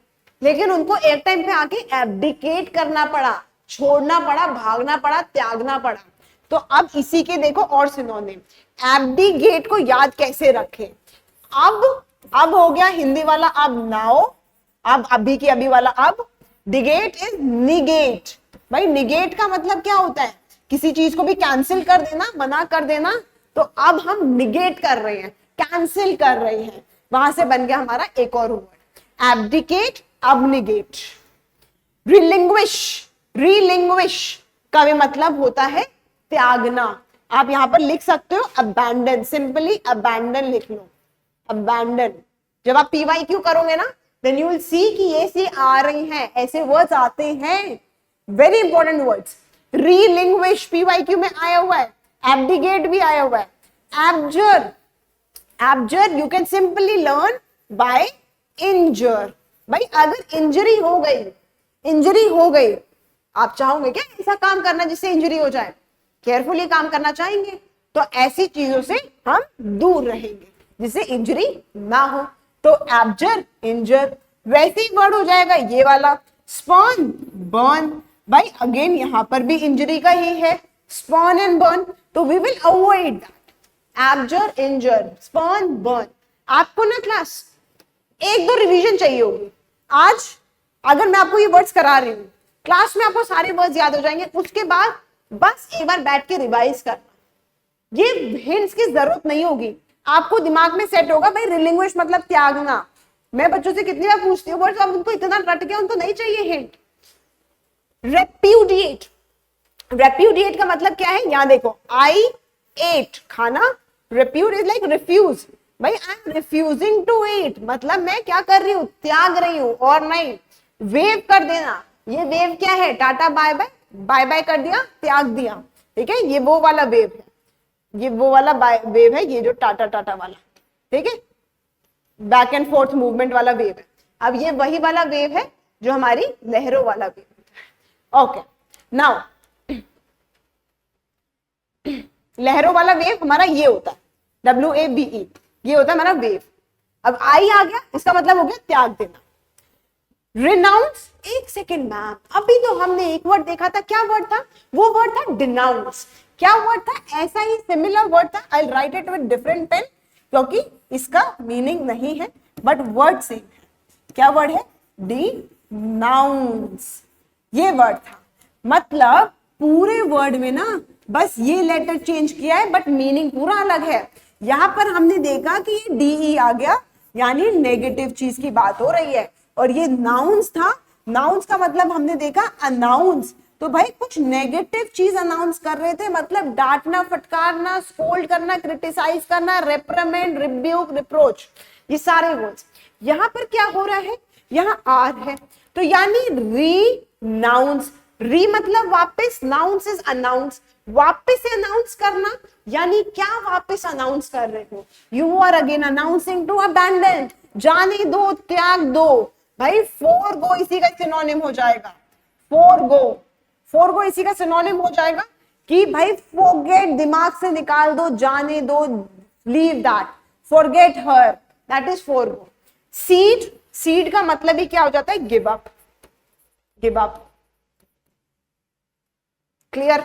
लेकिन उनको एक टाइम पे आके एब्डिकेट करना पड़ा, छोड़ना पड़ा, भागना पड़ा, त्यागना पड़ा। तो अब इसी के देखो और सिनोनिम, एब्डिकेट को याद कैसे रखें, अब हो गया हिंदी वाला, अब नाउ, अब अभी की अभी वाला, अब डिगेट इज निगेट। भाई निगेट का मतलब क्या होता है, किसी चीज को भी कैंसिल कर देना, मना कर देना, तो अब हम निगेट कर रहे हैं, कैंसिल कर रहे हैं, वहां से बन गया हमारा एक और वर्ड, एब्डिकेट, अबनिगेट। रिलिंग्विश, रिलिंग्विश का भी मतलब होता है त्यागना, आप यहां पर लिख सकते हो अबैंडन, सिंपली अबैंडन लिख लो, अबैंडन। जब आप PYQ करोगे ना, देन यू विल सी कि ये सी आ रही हैं, ऐसे वर्ड्स आते हैं, वेरी इंपॉर्टेंट वर्ड्स। रिलिंग्विश PYQ में आया हुआ है, एब्डिकेट भी आया हुआ है, abjure, abjure you can simply learn by injure. भाई अगर इंजरी हो गई, आप चाहोगे क्या ऐसा काम करना जिससे इंजरी हो जाए? केयरफुली काम करना चाहेंगे, तो ऐसी चीजों से हम दूर रहेंगे जिससे इंजरी ना हो। तो एब्जर इंजर, वैसे ही वर्ड हो जाएगा ये वाला स्पॉन बर्न। भाई अगेन यहां पर भी इंजरी का ही है, स्पॉन एंड बर्न, तो we will avoid that. Abjure injure spurn burn. आपको ना क्लास एक दो रिवीजन चाहिए होगी। आज अगर मैं आपको ये वर्ड्स करा रही हूं, क्लास में आपको सारे वर्ड्स याद हो जाएंगे, उसके बाद बस एक बार बैठ के रिवाइज करना। ये हिंट्स की जरूरत नहीं होगी, आपको दिमाग में सेट होगा। भाई रिलिंग्विश मतलब त्यागना। मैं बच्चों से कितनी बार पूछती हूँ वर्ड्स, अब उनको इतना रट गया, उनको नहीं चाहिए हिंट। रेप्यूडिएट, रेप्यूडिएट का मतलब क्या है? यहां देखो, आई एट खाना, रेप्यूड इज लाइक रिफ्यूज। भाई I am refusing to eat, मतलब मैं क्या कर रही हूं? त्याग रही हूं। और नहीं, वेव कर देना, ये वेव क्या है? Tata bye bye, bye bye कर दिया, त्याग दिया। ठीक है, ये वो वाला वेव है, ये वो वाला वेव है, ये जो टाटा टाटा वाला, ठीक है, बैक एंड फोर्थ मूवमेंट वाला वेव है। अब ये वही वाला वेव है जो हमारी लहरों वाला वेव है। ओके, नाउ लहरों वाला वेव हमारा ये होता है WAVE, ये होता है हमारा वेव। अब आई आ गया, इसका मतलब हो गया त्याग देना। रिनाउंस, एक सेकेंड मैम, अभी तो हमने एक वर्ड देखा था, क्या वर्ड था? वो वर्ड था डिनाउंस। क्या वर्ड था? ऐसा ही सिमिलर वर्ड था, I write it with different pen, क्योंकि इसका मीनिंग नहीं है बट वर्ड सेम है। क्या वर्ड है? डिनाउंस, ये वर्ड था। मतलब पूरे वर्ड में ना बस ये लेटर चेंज किया है बट मीनिंग पूरा अलग है। यहां पर हमने देखा कि ये DE आ गया, यानी नेगेटिव चीज की बात हो रही है, और ये नाउंस था। नाउंस का मतलब हमने देखा अनाउंस, तो भाई कुछ नेगेटिव चीज अनाउंस कर रहे थे, मतलब डांटना, फटकारना, स्कोल्ड करना, क्रिटिसाइज करना, रेप्रिमेंड, रिब्यूक, रिप्रोच, ये सारे वर्ड्स। यहां पर क्या हो रहा है? यहां आर है, तो यानी रीनाउंस। री मतलब वापस, नाउंस इज अनाउंस, वापस से अनाउंस करना। यानी क्या वापस अनाउंस कर रहे हो? You are again announcing to abandon, जाने दो, त्याग दो। भाई फोरगो इसी का सिनोनिम हो जाएगा, फोरगो। फोरगो इसी का सिनोनिम हो जाएगा कि भाई फॉरगेट, दिमाग से निकाल दो, जाने दो, leave that, forget her, that is forgo. Seed, seed का मतलब ही क्या हो जाता है? Give up, give up. Clear?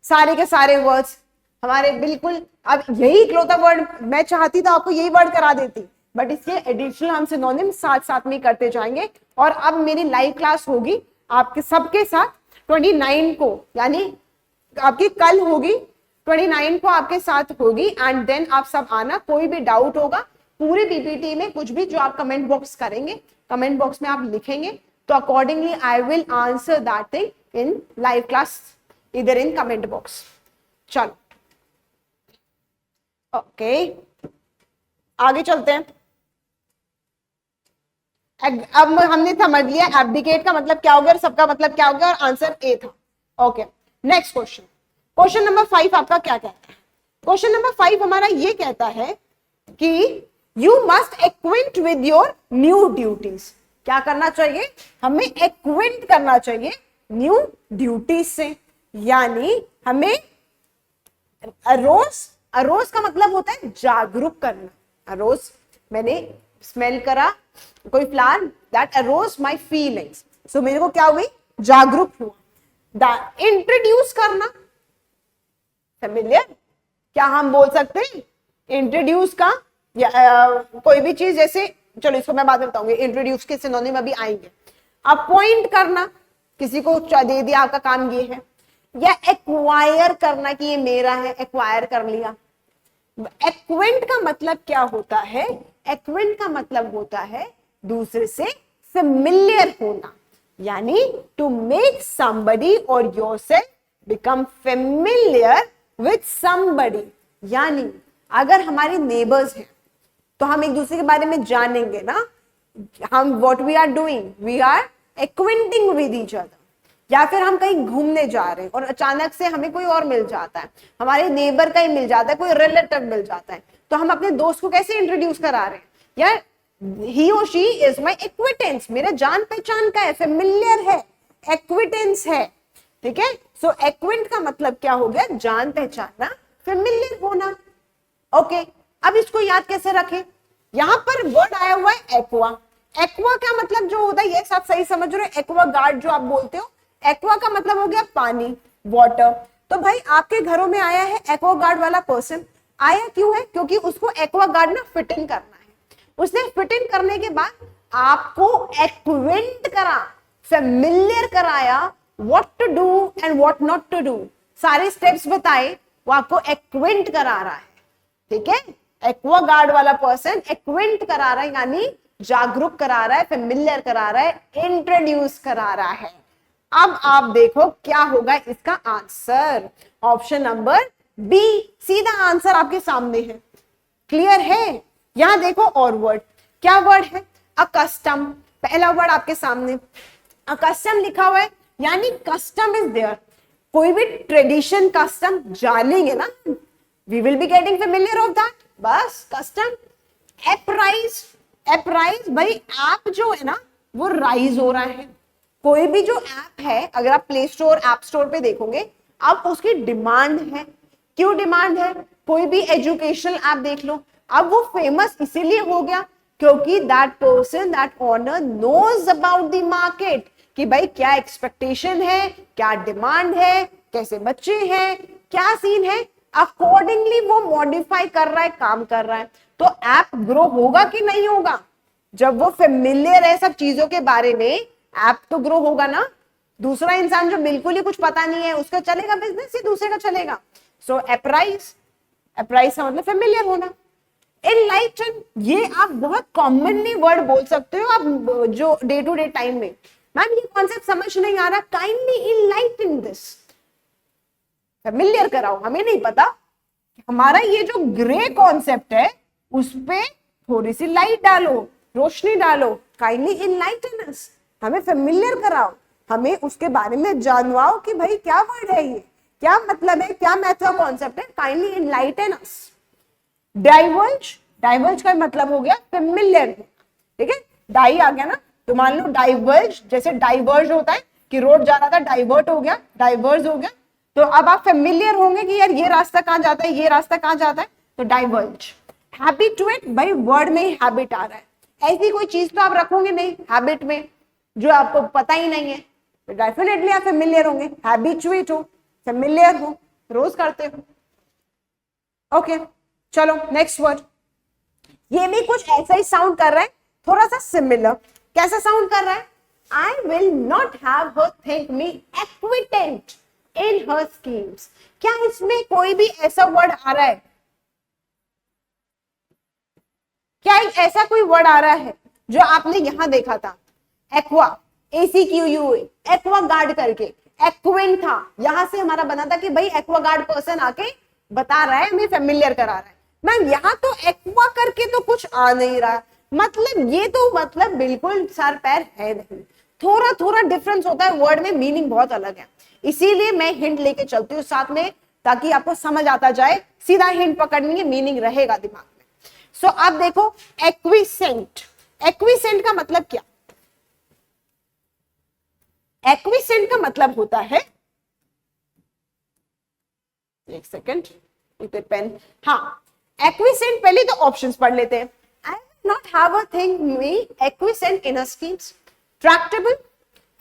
सारे के सारे वर्ड्स हमारे बिल्कुल। अब यही इकलौता वर्ड, मैं चाहती तो आपको यही वर्ड करा देती, बट इसके एडिशनल हम सिनोनिम साथ साथ में करते जाएंगे। और अब मेरी लाइव क्लास होगी आपके सबके साथ 29 को, यानी आपकी कल होगी, 29 को आपके साथ होगी। एंड देन आप सब आना, कोई भी डाउट होगा पूरे PPT में, कुछ भी जो आप कमेंट बॉक्स करेंगे, कमेंट बॉक्स में आप लिखेंगे, तो accordingly I will answer that thing in live class, इधर इन कमेंट बॉक्स। चलो ओके, आगे चलते हैं। अब हमने समझ लिया एब्डिकेट का मतलब क्या हो गया और सबका मतलब क्या हो गया, और आंसर ए था। Okay, next question, question number 5 आपका क्या कहता है? क्वेश्चन नंबर 5 हमारा ये कहता है कि you must acquaint with your new duties. क्या करना चाहिए? हमें एक्विंट करना चाहिए न्यू ड्यूटीज से, यानी हमें अरोज, अरोज का मतलब होता है जागरूक करना। अरोज, मैंने स्मेल करा कोई flower, that arose my feelings, so मेरे को क्या हुई? जागरूक हुआ। इंट्रोड्यूस करना, फेमिलियर, क्या हम बोल सकते हैं इंट्रोड्यूस का? कोई भी चीज, जैसे चलो इसको मैं बाद में बताऊंगी, इंट्रोड्यूस के सिनोनिम अभी आएंगे। अपॉइंट करना, किसी को दे दिया, आपका काम ये है। या एक्वायर करना कि ये मेरा है, एक्वायर कर लिया। एक्विंट का मतलब क्या होता है? एक्विंट का मतलब होता है दूसरे से फेमिलियर होना, यानी टू मेक समबडी और yourself become familiar with somebody. यानी अगर हमारे नेबर्स हैं तो हम एक दूसरे के बारे में जानेंगे ना, हम what we are doing, we are acquainting with each other. या फिर हम कहीं घूमने जा रहे हैं और अचानक से हमें कोई और मिल जाता है, हमारे नेबर का ही मिल जाता है, कोई रिलेटिव मिल जाता है, तो हम अपने दोस्त को कैसे इंट्रोड्यूस करा रहे हैं, यार he or she is my acquaintance, मेरे जान पहचान का है, फेमिलियर है, एक्विटेंस है, ठीक है। सो एक्विंट का मतलब क्या हो गया, जान पहचानना, फेमिलियर होना। ओके, अब इसको याद कैसे रखें, यहां पर वर्ड आया हुआ है एक्वा। एक्वा का मतलब जो होता है, ये सब सही समझ रहे हो, एक्वा गार्ड जो आप बोलते हो, एक्वा का मतलब हो गया पानी, वाटर। तो भाई आपके घरों में आया है एक्वा गार्ड वाला पर्सन, आया क्यों है, क्योंकि उसको एक्वा गार्ड ना फिट इन करना है। उसने फिट इन करने के बाद आपको एक्विंट करा, फेमिलियर कराया, what to do and what not to do, सारे स्टेप्स बताए, वो आपको एक्विंट करा रहा है, ठीक है। एक्वा गार्ड वाला पर्सन एक्विंट करा रहा है, यानी जागरूक करा रहा है, फेमिलियर करा रहा है, इंट्रोड्यूस करा रहा है। अब आप देखो क्या होगा इसका आंसर, ऑप्शन नंबर बी, सीधा आंसर आपके सामने है, क्लियर है। यहां देखो और वर्ड, क्या वर्ड है, अकस्टम, पहला वर्ड आपके सामने अकस्टम लिखा हुआ है, यानी कस्टम इज देयर, कोई भी ट्रेडिशन कस्टम जानेंगे ना, we will be getting familiar of that, बस कस्टम। एप्राइज, एप्राइज भाई ऐप जो है ना वो राइज हो रहा है, कोई भी जो ऐप है अगर आप प्ले स्टोर ऐप स्टोर पे देखोगे अब उसकी डिमांड है। क्यों डिमांड है, कोई भी एजुकेशनल ऐप देख लो, अब वो फेमस इसीलिए हो गया क्योंकि that person, that owner knows about the market, कि भाई क्या एक्सपेक्टेशन है, क्या डिमांड है, कैसे बच्चे हैं, क्या सीन है, अकॉर्डिंगली वो मॉडिफाई कर रहा है, काम कर रहा है। तो ऐप ग्रो होगा कि नहीं होगा, जब वो फेमिलियर है सब चीजों के बारे में, ऐप तो ग्रो होगा ना। दूसरा इंसान जो बिल्कुल ही कुछ पता नहीं है उसका चलेगा बिजनेस, ही दूसरे का चलेगा। सो एप्राइज, एप्राइज का मतलब फेमिलियर होना। एनलाइटन, ये आप बहुत कॉमनली वर्ड बोल सकते हो आप जो डे टू डे टाइम में, मैम ये कॉन्सेप्ट समझ नहीं आ रहा, काइंडली इनलाइटन दिस, फेमिलियर कराओ, हमें नहीं पता, हमारा ये जो ग्रे कॉन्सेप्ट है उस पे थोड़ी सी लाइट डालो, रोशनी डालो, काइंडली इनलाइटन अस, हमें फेमिलियर कराओ, हमें उसके बारे में जानवाओ कि भाई क्या वर्ड है ये, क्या मतलब है, क्या मैथड कॉन्सेप्ट है, काइंडली इनलाइटन अस। डाइवर्ज, डाइवर्ज का मतलब हो गया फेमिलियर, ठीक है, डाई आ गया ना, तो मान लो डाइवर्ज, जैसे डाइवर्ज होता है कि रोड जा रहा था डाइवर्ट हो गया, डाइवर्ज हो गया, तो अब आप फेमिलियर होंगे कि यार ये रास्ता कहां जाता है, ये रास्ता कहां जाता है, तो डाइवर्ज। हैबिटुएट, भाई वर्ड में ही हैबिट आ रहा है, ऐसी कोई चीज तो आप रखोगे नहीं हैबिट में जो आपको पता ही नहीं है, तो डेफिनेटली आप फेमिलियर होंगे, हैबिचुएट हो, फेमिलियर हो, रोज करते हो। ओके चलो नेक्स्ट वर्ड, ये भी कुछ ऐसा ही साउंड कर रहा है, थोड़ा सा सिमिलर, कैसा साउंड कर रहा है, I will not have her think me acquiescent in her schemes. क्या इसमें कोई भी ऐसा वर्ड आ रहा है, क्या ऐसा कोई वर्ड आ रहा है जो आपने यहां देखा था, एक्वा, ACQUA, एक्वा गार्ड करके, एक्विन था, यहां से हमारा बना था कि भाई एक्वा गार्ड पर्सन आके बता रहा है, हमें फेमिलियर करा रहा है। मैम यहाँ तो एक्वा करके तो कुछ आ नहीं रहा, मतलब ये तो मतलब बिल्कुल सर पैर है नहीं, थोड़ा थोड़ा डिफरेंस होता है वर्ड में, मीनिंग बहुत अलग है, इसीलिए मैं हिंट लेके चलती हूँ साथ में ताकि आपको समझ आता जाए, सीधा हिंट पकड़नी है, मीनिंग रहेगा दिमाग में। सो आप देखो एक्विसेंट, एक्विसेंट का मतलब क्या, एक्विसेंट का मतलब होता है, एक सेकेंड पेन, हाँ एक्विसेंट, पहले तो ऑप्शंस पढ़ लेते हैं। I will not have a thing me acquiescent in a schemes, tractable,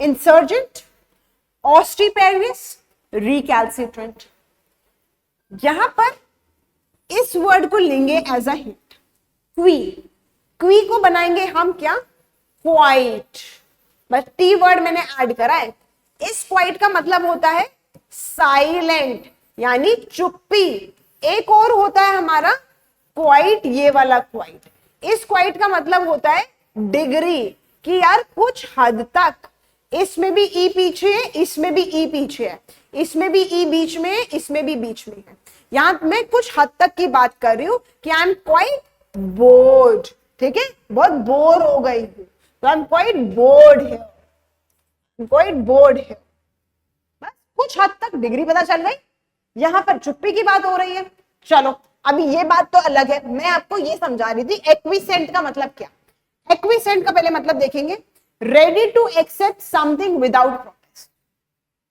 insurgent, obstreperous, recalcitrant. यहां पर इस वर्ड को लेंगे एज अ हिंट, क्वी, क्वी को बनाएंगे हम क्या, क्वाइट, बस टी वर्ड मैंने ऐड करा है। इस क्वाइट का मतलब होता है साइलेंट, यानी चुप्पी। एक और होता है हमारा क्वाइट, ये वाला क्वाइट, इस क्वाइट का मतलब होता है डिग्री, कि यार कुछ हद तक, इसमें भी ई पीछे है, इसमें भी ई पीछे है, इसमें भी ई बीच में है, इसमें भी बीच में है, यहां मैं कुछ हद तक की बात कर रही हूं कि आई एम क्वाइट बोर्ड, ठीक है, बहुत बोर हो गई हूं, तो आई एम क्वाइट बोर्ड है, क्वाइट बोर्ड है, बस कुछ हद तक डिग्री पता चल गई, यहां पर चुप्पी की बात हो रही है। चलो अभी ये बात तो अलग है, मैं आपको ये समझा रही थी एक्विसेंट का मतलब क्या। एक्विसेंट का पहले मतलब देखेंगे, ready to accept something without protest.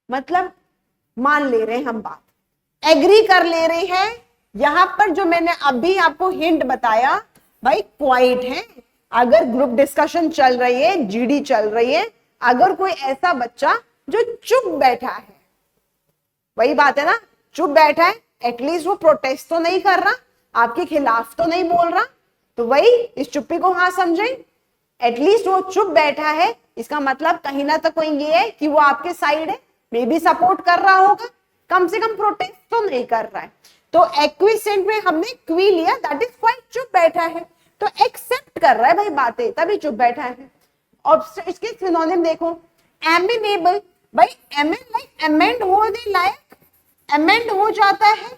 मतलब मान ले रहे हैं हम बात, एग्री कर ले रहे हैं। यहां पर जो मैंने अभी आपको हिंट बताया भाई क्वाइट है, अगर ग्रुप डिस्कशन चल रही है, जीडी चल रही है, अगर कोई ऐसा बच्चा जो चुप बैठा है, वही बात है ना, चुप बैठा है, एटलीस्ट वो प्रोटेस्ट तो नहीं कर रहा, आपके खिलाफ तो नहीं बोल रहा, तो वही इस चुप्पी को हाँ समझे, एटलीस्ट वो चुप बैठा है, इसका मतलब कहीं ना तो कोई ये है कि वो आपके साइड है, मे बी सपोर्ट कर रहा होगा, कम से कम प्रोटेस्ट तो नहीं कर रहा है। तो एक्विसेंट में हमने क्वी लिया, दैट इज क्वाइट, चुप बैठा है, तो एक्सेप्ट कर रहा है भाई बातें, तभी चुप बैठा है। और इसके सिनोनिम देखो, एमिनेबल, भाई एमेंड लाइक एमेंड होने लायक, एमेंड हो जाता है,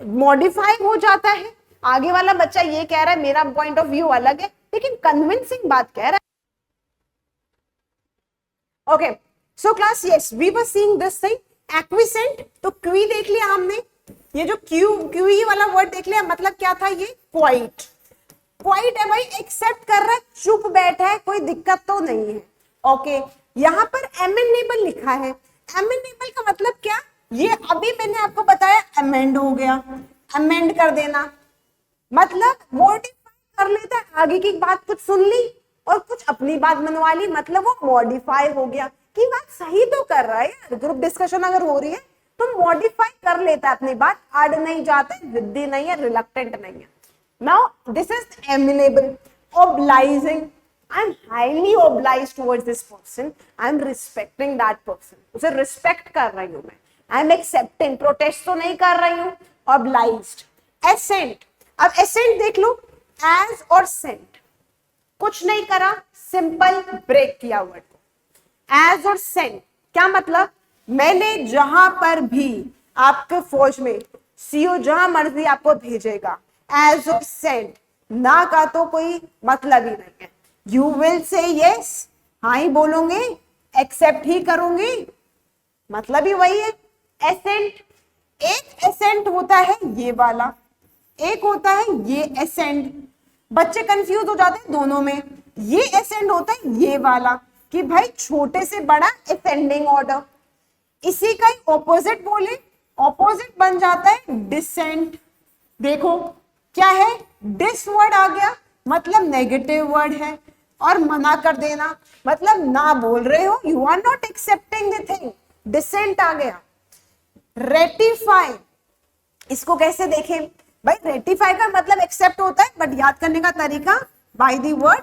मॉडिफाई हो जाता है। आगे वाला बच्चा ये कह रहा है मेरा पॉइंट ऑफ व्यू अलग है, लेकिन कन्विंसिंग बात कह रहा है। Okay so class, yes we were seeing this thing, acquiescent, तो क्वी देख लिया हमने, ये जो क्यूई वाला वर्ड देख लिया, मतलब क्या था ये, क्वाइट। क्वाइट है भाई, एक्सेप्ट कर रहा है, चुप बैठा है, कोई दिक्कत तो नहीं है। ओके यहां पर एमेनेबल लिखा है, एमेनेबल का मतलब क्या, ये अभी मैंने आपको बताया अमेंड हो गया, अमेंड कर देना, मतलब मॉडिफाई कर लेता है, आगे की बात कुछ सुन ली और कुछ अपनी बात मनवा ली, मतलब वो मॉडिफाई हो गया, कि बात सही तो कर रहा है यार, ग्रुप डिस्कशन अगर हो रही है तो मॉडिफाई कर लेता है अपनी बात, अड़ नहीं जाता, जिद्दी नहीं है, रिलक्टेंट नहीं है। Now this is amenable, obliging, I'm highly obliged towards this person, I'm respecting that person, उसे रिस्पेक्ट कर रही हूं मैं, I'm accepting, प्रोटेस्ट तो नहीं कर रही हूं, obliged। assent, अब assent देख लो, as और sent, कुछ नहीं करा, सिंपल ब्रेक किया वर्ड को। as और sent क्या मतलब, मैंने जहां पर भी आपके फौज में सीओ जहां मर्जी आपको भेजेगा, as और sent, ना का तो कोई मतलब ही नहीं है, यू विल से यस, हाँ ही बोलोगे, एक्सेप्ट ही करोगे, मतलब ही वही है। एसेंट, एक एसेंट होता है ये वाला, एक होता है ये एसेंट, बच्चे कंफ्यूज हो जाते हैं दोनों में, ये एसेंट होता है ये वाला, कि भाई छोटे से बड़ा असेंडिंग ऑर्डर, इसी का ही ऑपोजिट बोले, ऑपोजिट बन जाता है डिसेंट। देखो क्या है, डिस वर्ड आ गया, मतलब नेगेटिव वर्ड है, और मना कर देना, मतलब ना बोल रहे हो, you are not accepting the thing, dissent आ गया। रेटिफाई, इसको कैसे देखें भाई, रेटिफाई का मतलब एक्सेप्ट होता है, बट याद करने का तरीका by the word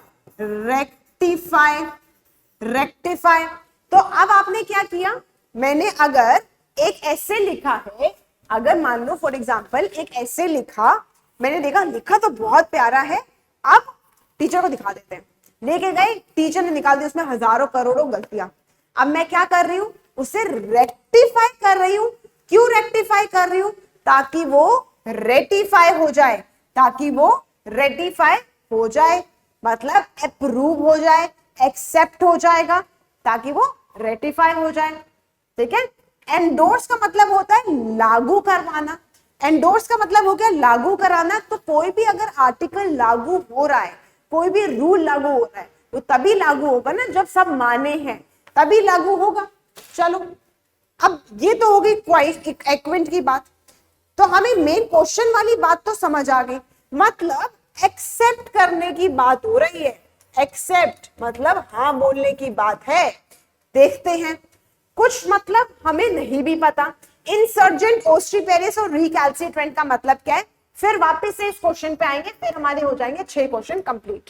rectify, rectify. तो अब आपने क्या किया, मैंने अगर एक ऐसे लिखा है, अगर मान लो फॉर एग्जाम्पल एक ऐसे लिखा, मैंने देखा लिखा तो बहुत प्यारा है, अब टीचर को दिखा देते हैं, लेके गए, टीचर ने निकाल दी उसमें हजारों करोड़ों गलतियां, अब मैं क्या कर रही हूं, उसे रेक्टिफाई कर रही हूं। क्यों रेक्टिफाई कर रही हूं, ताकि वो रेटिफाई हो जाए, ताकि वो रेटिफाई हो जाए, मतलब अप्रूव हो जाए, एक्सेप्ट हो जाएगा, ताकि वो रेटिफाई हो जाए, ठीक है। एंडोर्स का मतलब होता है लागू करवाना, एंडोर्स का मतलब हो गया लागू कराना, तो कोई भी अगर आर्टिकल लागू हो रहा है, कोई भी रूल लागू हो रहा है, तो तभी लागू होगा ना जब सब माने हैं, तभी लागू होगा। चलो अब ये तो हो गई क्वाइट एक्विंट की बात, तो हमें मेन क्वेश्चन वाली बात तो समझ आ गई, मतलब एक्सेप्ट करने की बात हो रही है, एक्सेप्ट मतलब हाँ बोलने की बात है। देखते हैं, कुछ मतलब हमें नहीं भी पता, इंसर्जेंट, ओस्ट्रीपेरियस और रिकैल्सिट्रेंट का मतलब क्या है, फिर वापस से इस क्वेश्चन पे आएंगे, फिर हमारे हो जाएंगे 6 क्वेश्चन कंप्लीट।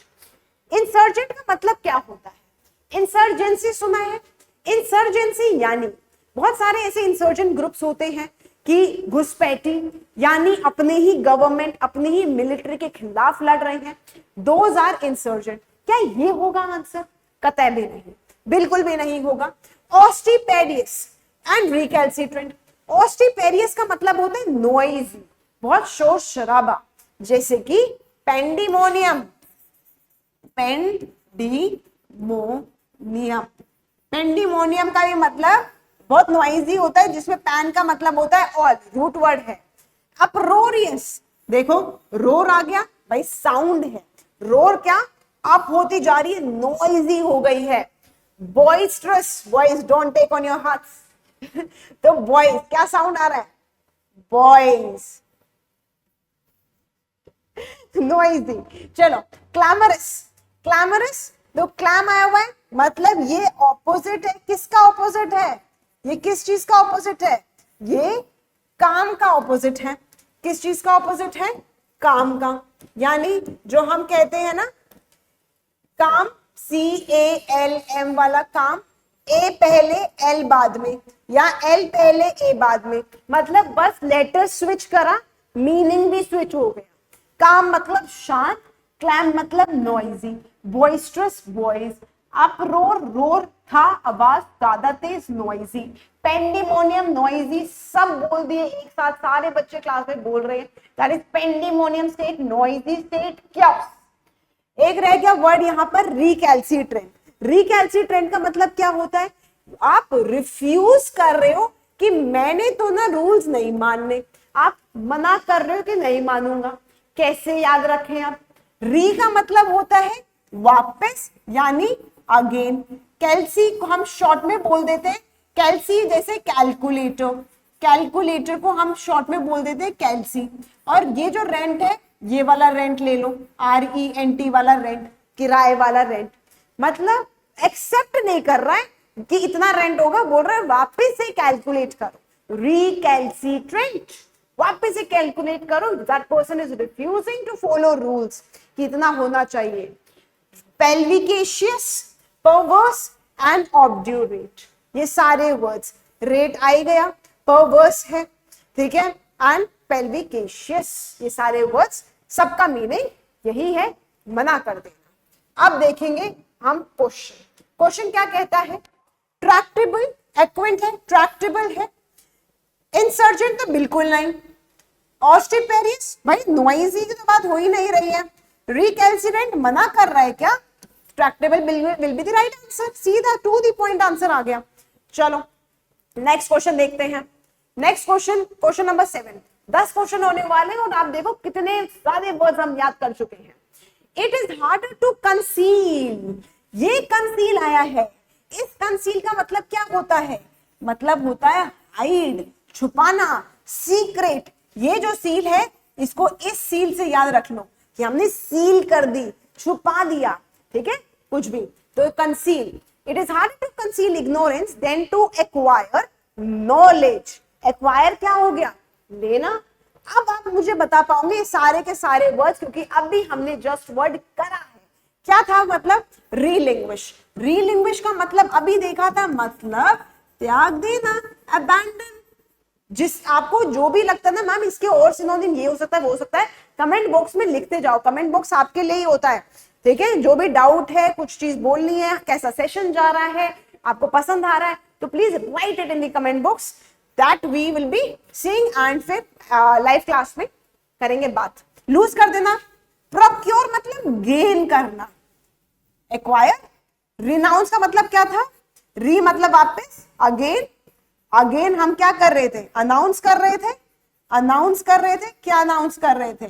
इंसर्जेंट का मतलब क्या होता है, इंसर्जेंसी सुना है, इंसर्जेंसी यानी बहुत सारे ऐसे इंसर्जेंट ग्रुप्स होते हैं कि घुसपैठी, यानी अपने ही गवर्नमेंट, अपनी ही मिलिट्री के खिलाफ लड़ रहे हैं, दोज आर इंसर्जेंट। क्या ये होगा आंसर, कतई भी नहीं, बिल्कुल भी नहीं होगा। ओस्टिपेरियस एंड रिकैल्सिट्रेंट, ओस्टिपेरियस का मतलब होता है नॉइजी, बहुत शोर शराबा, जैसे कि पेंडिमोनियम, पेंडिमोनियम, पेंडिमोनियम का भी मतलब बहुत नॉइजी होता है, जिसमें पैन का मतलब होता है ऑल, रूट वर्ड है। अप्रोरियस, देखो रोर आ गया भाई, साउंड है। रोर क्या अप होती जा रही है, नॉइजी हो गई है। Boisterous, boys don't take on your hearts तो बॉयज क्या साउंड आ रहा है, बॉयज, नॉइजी। चलो क्लैमरस, क्लैमरस तो क्लैम आया हुआ है, मतलब ये ऑपोजिट है, किसका ऑपोजिट है, ये किस चीज का ऑपोजिट है, ये काम का ऑपोजिट है। किस चीज का ऑपोजिट है, काम का। यानी जो हम कहते हैं ना काम, CALM वाला काम, ए पहले एल बाद में, या एल पहले ए बाद में, मतलब बस लेटर स्विच करा, मीनिंग भी स्विच हो गया। काम मतलब शांत, क्लैम मतलब नॉइजी, बॉइस्ट्रस बॉयज, अपरोर रोर था आवाज ज्यादा तेज, नॉइजी, पेंडिमोनियम नॉइजी, सब बोल दिए एक साथ, सारे बच्चे क्लास में बोल रहे हैं, that is pandemonium state, noisy state, chaos। एक रह गया वर्ड यहाँ पर रिकैल्सिट्रेंट। रिकैल्सिट्रेंट का मतलब क्या होता है, आप रिफ्यूज कर रहे हो कि मैंने तो ना रूल्स नहीं मानने, आप मना कर रहे हो कि नहीं मानूंगा। कैसे याद रखें आप, री का मतलब होता है वापस, यानी अगेन। कैल्सी को हम शॉर्ट में बोल देते हैं कैल्सी, जैसे कैलकुलेटर, कैलकुलेटर को हम शॉर्ट में बोल देते हैं कैल्सी। और ये जो रेंट है, ये वाला रेंट ले लो, RENT वाला रेंट, किराए वाला रेंट, मतलब एक्सेप्ट नहीं कर रहा है कि इतना रेंट होगा, बोल रहा है वापस से कैलकुलेट करो, रिकैल्सिट्रेंट, वापस से कैलकुलेट करो, that person is refusing to follow rules कि इतना होना चाहिए। पेल्विकेशियस, परवर्स एंड ऑब्ड्यूरेट, ये सारे वर्ड्स, रेट आ ही गया, परवर्स है, ठीक है, एंड पेल्विकेशियस, ये सारे वर्ड्स सबका मीनिंग यही है, मना कर देना। अब देखेंगे हम क्वेश्चन। क्वेश्चन क्या कहता है, ट्रैक्टेबल, एक्वेंट है, ट्रैक्टेबल है, इंसर्जेंट तो बिल्कुल नहीं, ऑस्टिपेरियस भाई नॉइजी की तो बात हो ही नहीं रही है, रिकैल्सिडेंट मना कर रहा है क्या, Tractable will be the right answer, सीधा टू द पॉइंट आंसर आ गया। चलो नेक्स्ट क्वेश्चन देखते हैं। Next question, question number 7, 10 question होने वाले हैं और आप देखो कितने सारे वर्ड्स हम याद कर चुके हैं। It is harder to conceal, ये कंसील आया है, इस कंसील का मतलब क्या होता है, मतलब होता है हाइड, छुपाना, सीक्रेट। ये जो सील है इसको इस सील से याद रख लो कि हमने सील कर दी, छुपा दिया, ठीक है, कुछ भी, तो conceal. It is hard to conceal ignorance than to acquire knowledge. Acquire क्या हो गया, लेना। अब आप मुझे बता पाओगे सारे के सारे वर्ड्स, क्योंकि अभी हमने जस्ट वर्ड करा है। क्या था मतलब, रीलिंग्विश। रीलिंग्विश का मतलब अभी देखा था, मतलब त्याग देना, अबैंडन। जिस आपको जो भी लगता है ना मैम इसके और सिनोनिम ये हो सकता है वो हो सकता है, कमेंट बॉक्स में लिखते जाओ, कमेंट बॉक्स आपके लिए ही होता है, ठीक है। जो भी डाउट है, कुछ चीज बोलनी है, कैसा सेशन जा रहा है, आपको पसंद आ रहा है, तो please write it in the comment box, that we will be seeing, and फिर लाइव क्लास में करेंगे बात। लूज कर देना, प्रोक्योर मतलब गेन करना, एक्वायर। रिनाउंस का मतलब क्या था, री मतलब वापस, अगेन, अगेन हम क्या कर रहे थे, अनाउंस कर रहे थे, अनाउंस कर रहे थे, क्या अनाउंस कर रहे थे,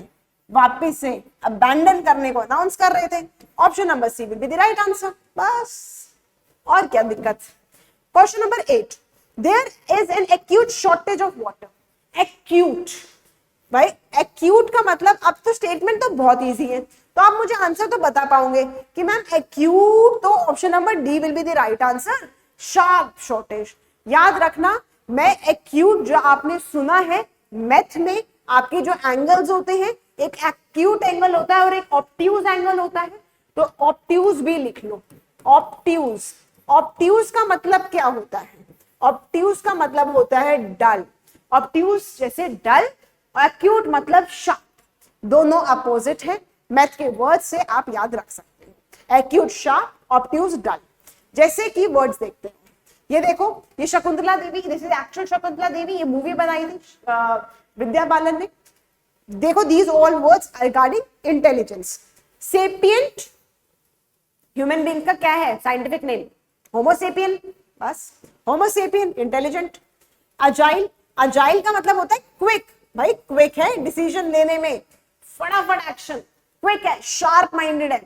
वापस से अबैंडन करने को अनाउंस कर रहे थे। Option number C will be the right answer, बस और क्या दिक्कत। Question number 8, there is an acute shortage of water. Acute, भाई एक्यूट का मतलब, अब तो स्टेटमेंट तो बहुत इजी है, तो आप मुझे आंसर तो बता पाओगे कि मैम एक्यूट, तो option number D will be the right answer, sharp shortage. याद रखना, मैं एक्यूट जो आपने सुना है मैथ में, आपके जो एंगल्स होते हैं, एक एक्यूट एंगल होता है और एक ऑब्ट्यूज एंगल होता है, तो ऑब्ट्यूज भी लिख लो, ऑब्ट्यूज। ऑब्ट्यूज का मतलब क्या होता है, ऑब्ट्यूज का मतलब होता है डल, ऑब्ट्यूज जैसे डल, एक्यूट मतलब शार्प, दोनों अपोजिट है, मैथ के वर्ड से आप याद रख सकते हैं, एक्यूट शार्प, ऑब्ट्यूज डल। जैसे कि वर्ड्स देखते हैं, ये देखो, ये Shakuntala Devi, this is actual Shakuntala Devi, ये मूवी बनाई थी विद्या बालन ने। देखो these all words regarding intelligence. Sapient, human being का क्या है साइंटिफिक नेम, होमोसेपियन, बस होमोसेपियन, इंटेलिजेंट। अजाइल, अजाइल का मतलब होता है क्विक, भाई क्विक है डिसीजन लेने में, फटाफट एक्शन, क्विक है, शार्प माइंडेड है,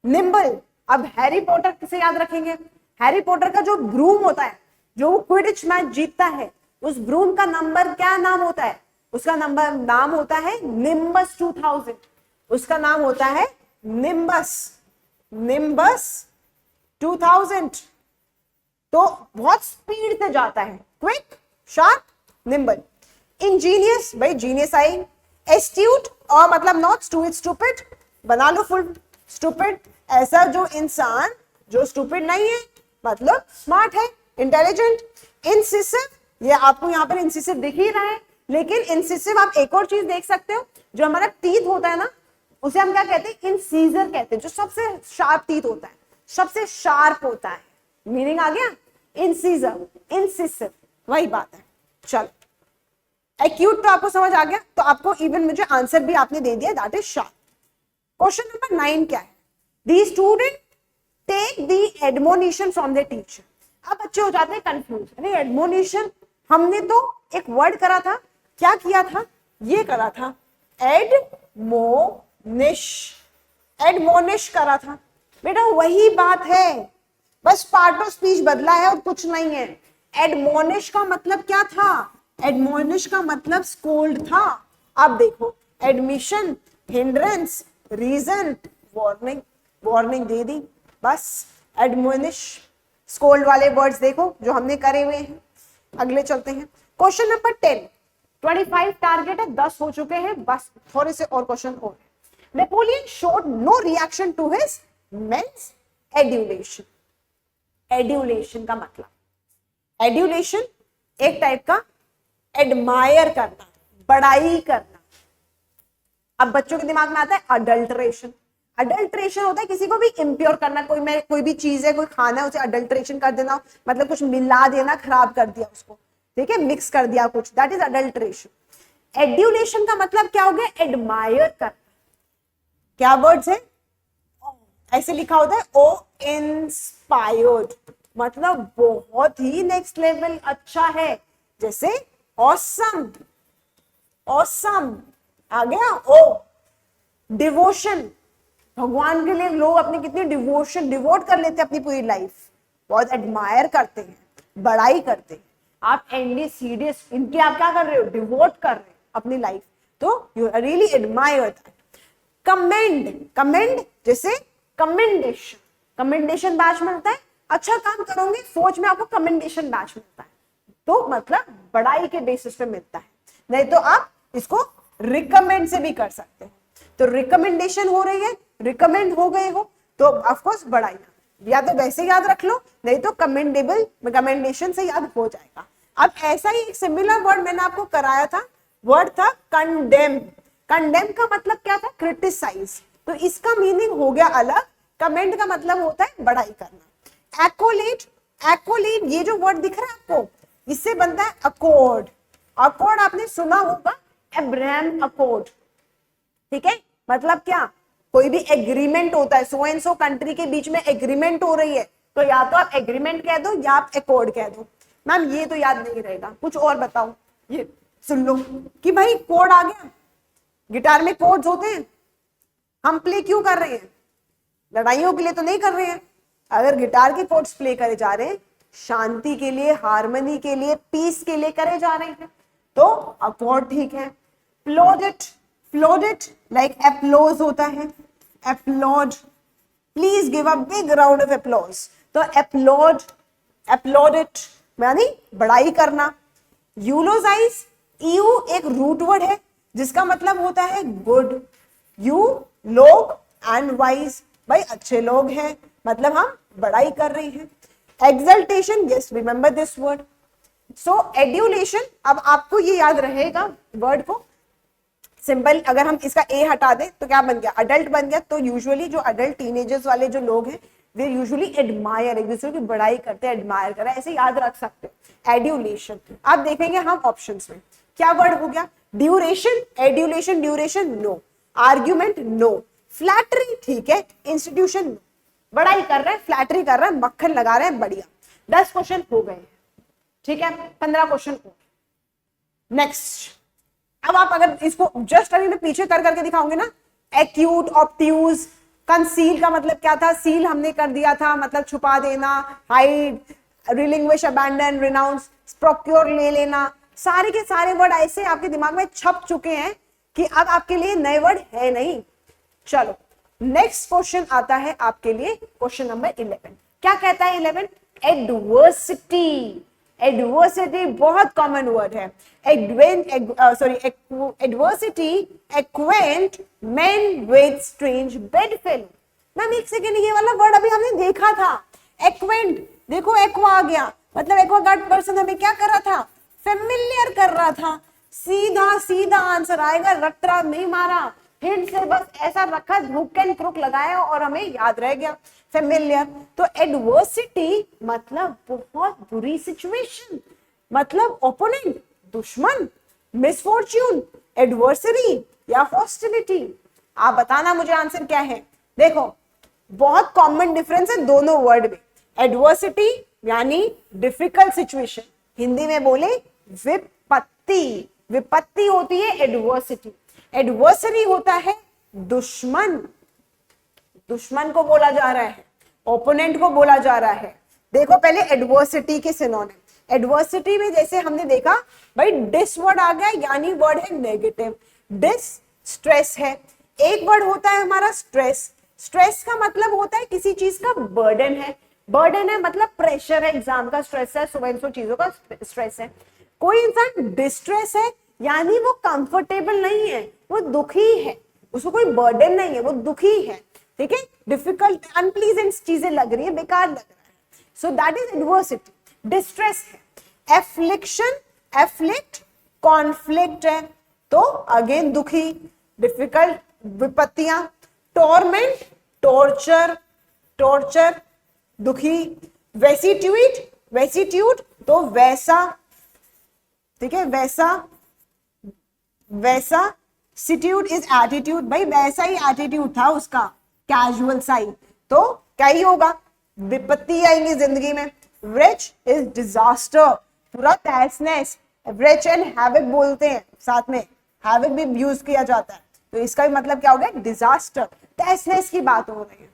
निम्बल। अब हैरी पॉटर किसे याद रखेंगे? हैरी पॉटर का जो ब्रूम होता है, जो क्विडिच मैच जीतता है, उस ब्रूम का नंबर क्या नाम होता है? उसका नाम होता है निम्बस 2000। उसका नाम होता है निम्बस 2000। तो बहुत स्पीड से जाता है, क्विक, शार्प, निम्बल। इंजीनियस, भाई जीनियस आई। एस्ट्यूट और मतलब नॉट स्टूपिड, बना लो फुल स्टूपिड, ऐसा जो इंसान जो स्टूपिड नहीं है, मतलब स्मार्ट है, इंटेलिजेंट। इंसिसिव, ये आपको यहाँ पर इंसिसिव दिख ही रहा है, लेकिन इंसिसिव आप एक और चीज देख सकते हो, जो हमारा टीथ होता है ना, उसे हम क्या कहते हैं? इंसीजर कहते हैं, जो सबसे शार्प टीथ होता है, सबसे शार्प होता है। मीनिंग आ गया? इंसीजर, इंसिसिव, वही बात है। चलो, एक्यूट तो आपको समझ आ गया, तो आपको इवन मुझे आंसर भी आपने दे दिया, that is sharp. Question number 9 क्या है? The student take the admonition from the teacher. अब बच्चे हो जाते हैं कंफ्यूज, अरे एडमोनिशन, हमने तो एक वर्ड करा था, क्या किया था? ये करा था एडमोनिश करा था। बेटा वही बात है, बस पार्ट ऑफ स्पीच बदला है और कुछ नहीं है। एडमोनिश का मतलब क्या था? एडमोनिश का मतलब स्कोल्ड था। अब देखो, admission, hindrance, reason, warning, warning दे दी, बस। एडमोनिश, स्कोल्ड वाले वर्ड्स देखो जो हमने करे हुए हैं। अगले चलते हैं, क्वेश्चन नंबर 10। 25 टारगेट है, 10 हो चुके हैं, बस थोड़े से और क्वेश्चन हो गए। Napoleon showed no reaction to his men's adulation. Adulation का मतलब, एड्यूलेशन एक टाइप का एडमायर करना, बड़ाई करना। अब बच्चों के दिमाग में आता है अडल्ट्रेशन। अडल्ट्रेशन होता है किसी को भी इम्प्योर करना, कोई भी चीज है, कोई खाना है, उसे अडल्ट्रेशन कर देना, मतलब कुछ मिला देना, खराब कर दिया उसको, ठीक है, मिक्स कर दिया कुछ, दैट इज अडल्ट्रेशन। एड्यूलेशन का मतलब क्या हो गया? एडमायर करना। क्या वर्ड्स है? ऐसे लिखा होता है ओ इंस्पायर्ड, मतलब बहुत ही नेक्स्ट लेवल, अच्छा है। जैसे ऑसम, ऑसम आ गया। ओ डिवोशन, भगवान के लिए लोग अपनी कितनी डिवोट कर लेते हैं अपनी पूरी लाइफ, बहुत एडमायर करते हैं, बड़ाई करते हैं। आप एनडी सीडीएस इनके आप क्या कर रहे हो? डिवोट कर रहे हो अपनी लाइफ, तो you really admire that. Commend, commend जैसे कमेंडेशन, कमेंडेशन बैच मिलता है, अच्छा काम करोगे फौज में आपको कमेंडेशन बैच मिलता है, तो मतलब बड़ाई के बेसिस पे मिलता है। नहीं तो आप इसको रिकमेंड से भी कर सकते हो। तो रिकमेंडेशन हो रही है, रिकमेंड हो गए हो, तो ऑफ कोर्स बड़ाई, या तो वैसे याद रख लो, नहीं तो कमेंडेबल, कमेंडेशन से याद हो जाएगा। अब ऐसा ही एक सिमिलर वर्ड मैंने आपको कराया था, वर्ड था कंडेम। कंडेम का मतलब क्या था? क्रिटिसाइज। तो इसका मीनिंग हो गया अलग, कमेंट का मतलब होता है बड़ाई करना। एक्कोलेट, एक्कोलेट ये जो वर्ड दिख रहा है आपको, इससे बनता है अकॉर्ड। अकॉर्ड आपने सुना होगा, अब्राहम अकॉर्ड, ठीक है, मतलब क्या? कोई भी एग्रीमेंट होता है, सो एंड सो कंट्री के बीच में एग्रीमेंट हो रही है, तो या तो आप एग्रीमेंट कह दो या आप अकॉर्ड कह दो। मैम ये तो याद नहीं रहेगा, कुछ और बताओ। ये सुन लो कि भाई कोड आ गया, गिटार में कोड्स होते हैं, हम प्ले क्यों कर रहे हैं? लड़ाइयों के लिए तो नहीं कर रहे हैं। अगर गिटार के कोड्स प्ले करे जा रहे हैं, शांति के लिए, हार्मनी के लिए, पीस के लिए करे जा रहे हैं, तो अकॉर्ड ठीक है। प्लोडिट, प्लोडिट लाइक एप्लोज होता है, applaud, please give a big round of applause. तो एप्लॉड, एप्लॉडिट यानी बड़ाई करना। यूलोजाइज, यू एक रूट वर्ड है जिसका मतलब होता है good, eu log and wise, भाई अच्छे लोग हैं, मतलब हम बड़ाई कर रहे हैं। Exaltation, yes remember this word. So adulation, अब आपको ये याद रहेगा वर्ड को, सिंपल अगर हम इसका ए हटा दें तो क्या बन गया? अडल्ट बन गया। तो यूजुअली जो अडल्ट टीनेजर्स वाले जो लोग हैं, वे यूजुअली एडमायर, एक दूसरे की बड़ाई करते हैं, एडमायर कर रहे हैं, ऐसे याद रख सकते हैं एड्यूलेशन। अब देखेंगे हम ऑप्शंस में क्या वर्ड हो गया? Duration, adulation, duration no, argument no, flattery ठीक है, इंस्टीट्यूशन नो। बड़ाई कर रहे हैं, फ्लैटरी कर रहे हैं, मक्खन लगा रहे हैं, बढ़िया। 10 क्वेश्चन हो गए, ठीक है, 15 क्वेश्चन। नेक्स्ट अब आप अगर इसको जस्ट अभी मैं पीछे कर करके दिखाऊंगी ना, एक्यूट, ऑब्ट्यूज, कंसील का मतलब क्या था, सील हमने कर दिया था, मतलब छुपा देना, हाइड, रिलिंग्विश, अबैंडन, रिनाउंस, प्रोक्योर ले लेना, सारे के सारे वर्ड ऐसे आपके दिमाग में छप चुके हैं कि अब आपके लिए नए वर्ड है नहीं। चलो नेक्स्ट क्वेश्चन आता है आपके लिए, क्वेश्चन नंबर 11। क्या कहता है 11? एडवर्सिटी। एडवर्सिटी बहुत कॉमन वर्ड है। Adversity acquaint men with strange bedfellow. Ma'am एक सेकेंड, ये वाला वर्ड अभी हमने देखा था, एक्वेंट। देखो एक्वा आ गया, मतलब एक्वागार्ड पर्सन हमें क्या कर रहा था, फेमिलियर कर रहा था। सीधा सीधा आंसर आएगा, रट्टा नहीं मारा, हिंट से बस ऐसा रखा, हुक एंड क्रुक लगाया और हमें याद रह गया, फेमिलियर। तो एडवर्सिटी मतलब बहुत बुरी सिचुएशन, मतलब ओपोनेंट, दुश्मन, मिसफॉर्च्यून, एडवर्सरी या हॉस्टिलिटी। आप बताना मुझे आंसर क्या है। देखो बहुत कॉमन डिफरेंस है दोनों वर्ड में। एडवर्सिटी यानी डिफिकल्ट सिचुएशन, हिंदी में बोले विपत्ति, विपत्ति होती है एडवर्सिटी। एडवर्सरी होता है दुश्मन, दुश्मन को बोला जा रहा है, ओपोनेंट को बोला जा रहा है। देखो पहले एडवर्सिटी के सिनोनिम। एडवर्सिटी में जैसे हमने देखा भाई डिस वर्ड आ गया, यानी वर्ड है नेगेटिव। डिस स्ट्रेस है, एक वर्ड होता है हमारा स्ट्रेस। स्ट्रेस का मतलब होता है किसी चीज का बर्डन है, बर्डन है मतलब प्रेशर है, एग्जाम का स्ट्रेस है, सुबह सो चीजों का स्ट्रेस है। कोई इंसान डिस्ट्रेस है यानी वो कंफर्टेबल नहीं है, वो दुखी है, उसको कोई बर्डन नहीं है, वो दुखी है, ठीक है, डिफिकल्ट अनप्लीजेंट चीजें लग रही है, बेकार लग रहा है, सो दैट इज एडवर्सिटी। डिस्ट्रेस है। एफ्लिक्शन, एफ्लिक्ट कॉन्फ्लिक्ट है, तो अगेन दुखी, डिफिकल्ट, विपत्तियां। टॉर्मेंट, टॉर्चर, टॉर्चर, दुखी। वेसिट्यूट, वेसिट्यूट तो वैसा, ठीक है, वैसा, वैसा। सिट्यूट इज एटीट्यूड, भाई वैसा ही एटीट्यूड था उसका, कैजुअल सा ही, तो क्या ही होगा, विपत्ति आएंगी जिंदगी में। रिच इज डिजास्टर, पूरा तहस-नहस। रिच एंड हैविक बोलते हैं साथ में, हैविक भी यूज किया जाता है, तो इसका भी मतलब क्या हो गया, डिजास्टर, तहस-नहस की बात हो रही है।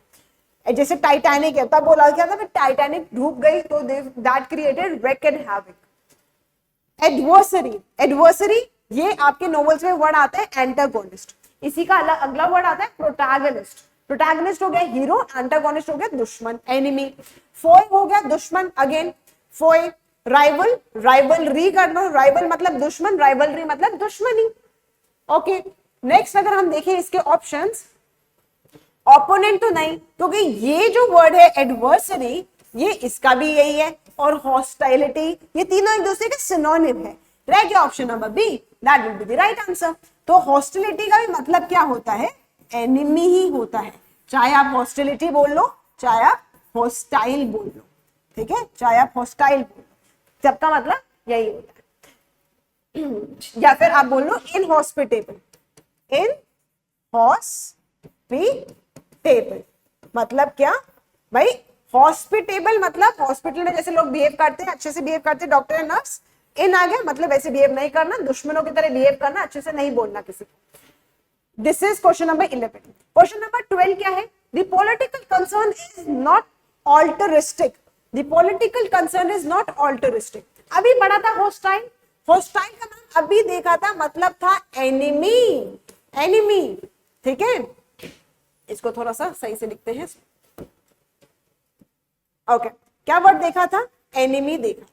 जैसे टाइटैनिक है, तब बोला क्या था, टाइटैनिक डूब गई तो that created wreck and havoc। Adversary, adversary ये आपके नॉवेल्स में वर्ड आता है एंटागोनिस्ट, इसी का अगला वर्ड आता है प्रोटैगनिस्ट। प्रोटैगनिस्ट हो गया हीरो, एंटागोनिस्ट हो गया दुश्मन, एनिमी। फोय हो गया दुश्मन, अगेन फोय। राइवल, राइवलरी कर लो, राइवल मतलब दुश्मन, राइवलरी मतलब दुश्मनी। ओके नेक्स्ट अगर हम देखें इसके ऑप्शंस, ओपोनेंट तो नहीं, क्योंकि ये जो वर्ड है एडवर्सरी ये इसका भी यही है, और हॉस्टाइलिटी, ये तीनों एक दूसरे के सिनोनिम है। रह गया option number B, that will be the right answer. तो हॉस्टिलिटी का भी मतलब क्या होता है, एनिमी ही होता है, चाहे आप हॉस्टिलिटी बोल लो, चाहे आप हॉस्टाइल बोल लो, ठीक है, चाहे आप हॉस्टाइल बोल लो, सबका मतलब यही होता है। या फिर आप बोल लो इनहॉस्पिटेबल, इनहॉस्पिटेबल मतलब क्या भाई, हॉस्पिटेबल मतलब हॉस्पिटल में जैसे लोग बिहेव करते हैं, अच्छे से बिहेव करते हैं, डॉक्टर एंड नर्स। इन आ गया मतलब ऐसे बिहेव नहीं करना, दुश्मनों की तरह बिहेव करना, अच्छे से नहीं बोलना किसी को। This is question number 11। Question number 12 क्या है, the political concern is not altruistic. The political concern is not altruistic. अभी पढ़ा था हॉस्टाइल, हॉस्टाइल का नाम अभी देखा था, मतलब था एनिमी, एनिमी, ठीक है। इसको थोड़ा सा सही से लिखते हैं। ओके क्या वर्ड देखा था, एनिमी देखा था।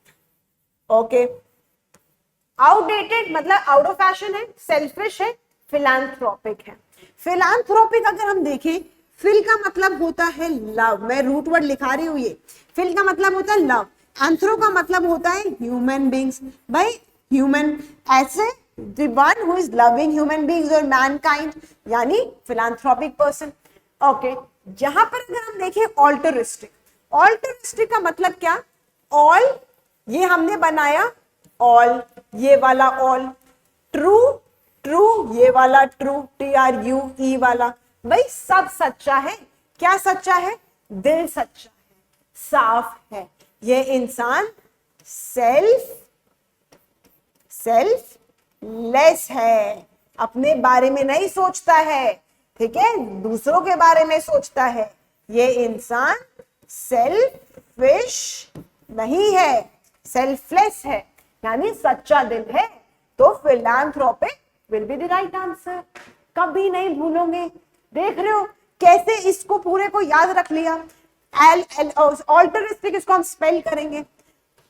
ओके आउटडेटेड मतलब आउट ऑफ फैशन है, सेल्फिश है, फिलैंथ्रोपिक है। फिलैंथ्रोपिक अगर हम देखें, फिल का मतलब होता है लव, मैं रूट वर्ड लिखा रही हूं, ये फिल का मतलब होता है लव, एंथ्रो का मतलब होता है ह्यूमन बींग्स, भाई ह्यूमन, ऐसे the one who is loving human beings or mankind, यानी philanthropic person। ओके यहां पर अगर हम देखें ऑल्टरिस्टिक, ऑल्टरिस्टिक का मतलब क्या, ऑल ये हमने बनाया, ऑल ये वाला ऑल, ट्रू ट्रू ये वाला ट्रू, TRUE वाला, भाई सब सच्चा है। क्या सच्चा है, दिल सच्चा है, साफ है, ये इंसान सेल्फ लेस है, अपने बारे में नहीं सोचता है, ठीक है, दूसरों के बारे में सोचता है। ये इंसान सेल्फिश नहीं है, सेल्फलेस है, यानी सच्चा दिल है। तो philanthropic will be the right answer. कभी नहीं भूलोगे। देख रहे हो कैसे इसको पूरे को याद रख लिया। ऑल्टरिस्टिक इसको हम स्पेल करेंगे।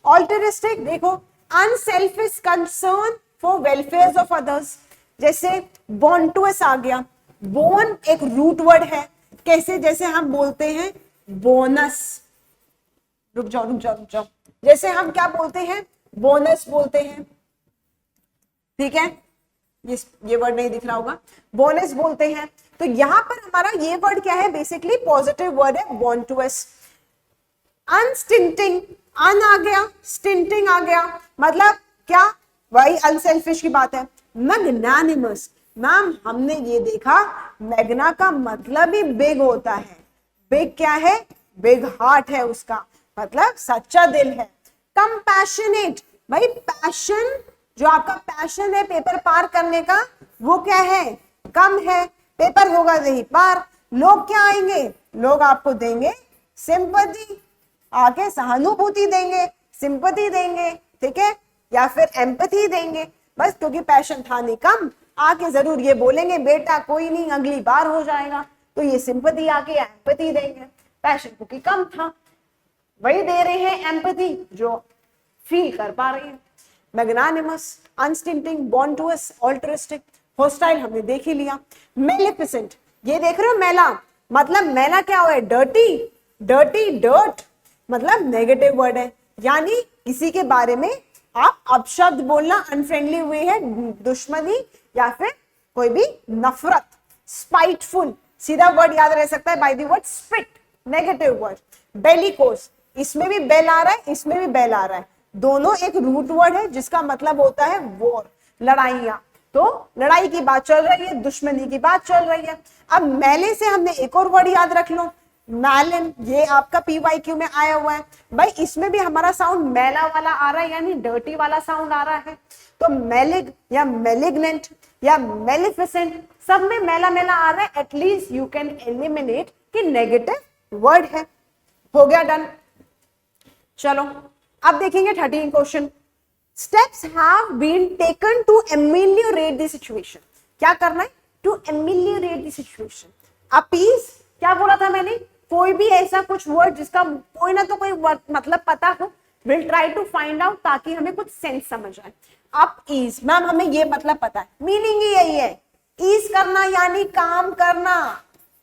ऑल्टरिस्टिक देखो, unselfish concern for welfare of others. जैसे बॉन्टुअस आ गया, बोन एक रूट वर्ड है, कैसे, जैसे हम बोलते हैं बोनस, रुक जाओ, जैसे हम क्या बोलते हैं, बोनस बोलते हैं, ठीक है, ये वर्ड नहीं दिख रहा होगा, बोनस बोलते हैं। तो यहां पर हमारा ये वर्ड क्या है, बेसिकली पॉजिटिव वर्ड है, बॉन्टुअस। अनस्टिंटिंग, अन आ गया, स्टिंटिंग आ गया, मतलब क्या, वही अनसेल्फिश की बात है। मैग्नानिमस, मैम हमने ये देखा मैग्ना का मतलब ही बिग होता है। बिग क्या है, बिग हार्ट है उसका, मतलब सच्चा दिल है। कंपैशनेट, भाई पैशन, जो आपका पैशन है पेपर पार करने का, वो क्या है, कम है, पेपर होगा नहीं पार। लोग क्या आएंगे, लोग आपको देंगे सिंपैथी, आके सहानुभूति देंगे, सिंपैथी देंगे, ठीक है, या फिर एम्पैथी देंगे, बस क्योंकि पैशन था नहीं कम, आके जरूर ये बोलेंगे बेटा कोई नहीं अगली बार हो जाएगा, तो ये सिंपैथी आके एम्पैथी देंगे। पैशन क्योंकि कम था, वही दे रहे हैं एम्पैथी जो फील कर पा रहे हैं। मैग्नानिमस, अनस्टिंटिंग, बॉन्टुअस, ऑल्ट्रिस्टिक, होस्टाइल हमने देख ही लिया। मेलिफिसेंट, ये देख रहे हो मैला, मतलब मैला क्या हुआ है, डर्टी, डर्टी, डर्ट, मतलब नेगेटिव वर्ड है, यानी किसी के बारे में आप अपशब्द बोलना, अनफ्रेंडली वे है, दुश्मनी या फिर कोई भी नफरत। स्पाइटफुल, सीधा वर्ड याद रह सकता है by the word spit, negative word. Bellicose, इसमें भी बेल आ रहा है, इसमें भी बेल आ रहा है, दोनों एक रूट वर्ड है जिसका मतलब होता है वॉर, लड़ाइयां। तो लड़ाई की बात चल रही है, दुश्मनी की बात चल रही है। अब मेले से हमने एक और वर्ड याद रख लो, मैलन, ये आपका पीवाईक्यू में आया हुआ है। भाई इसमें भी हमारा साउंड मैला वाला आ रहा है, यानी डर्टी वाला साउंड आ रहा है। तो मेलिग या मेलिग्नेंट या मेलिफिसेंट, सब में मैला मैला आ रहा है। एटलीस्ट यू कैन एलिमिनेट कि नेगेटिव वर्ड है। हो गया डन। चलो अब देखेंगे 13 question. Steps have been taken to ameliorate the situation. क्या करना है, to ameliorate the situation. Appease, क्या बोला था मैंने, कोई भी ऐसा कुछ वर्ड जिसका कोई ना तो कोई मतलब पता हो, will try to find out, ताकि हमें कुछ सेंस समझ आए। अप ईज, मैम हमें ये मतलब पता है, मीनिंग ही यही है, ईज करना यानी काम करना,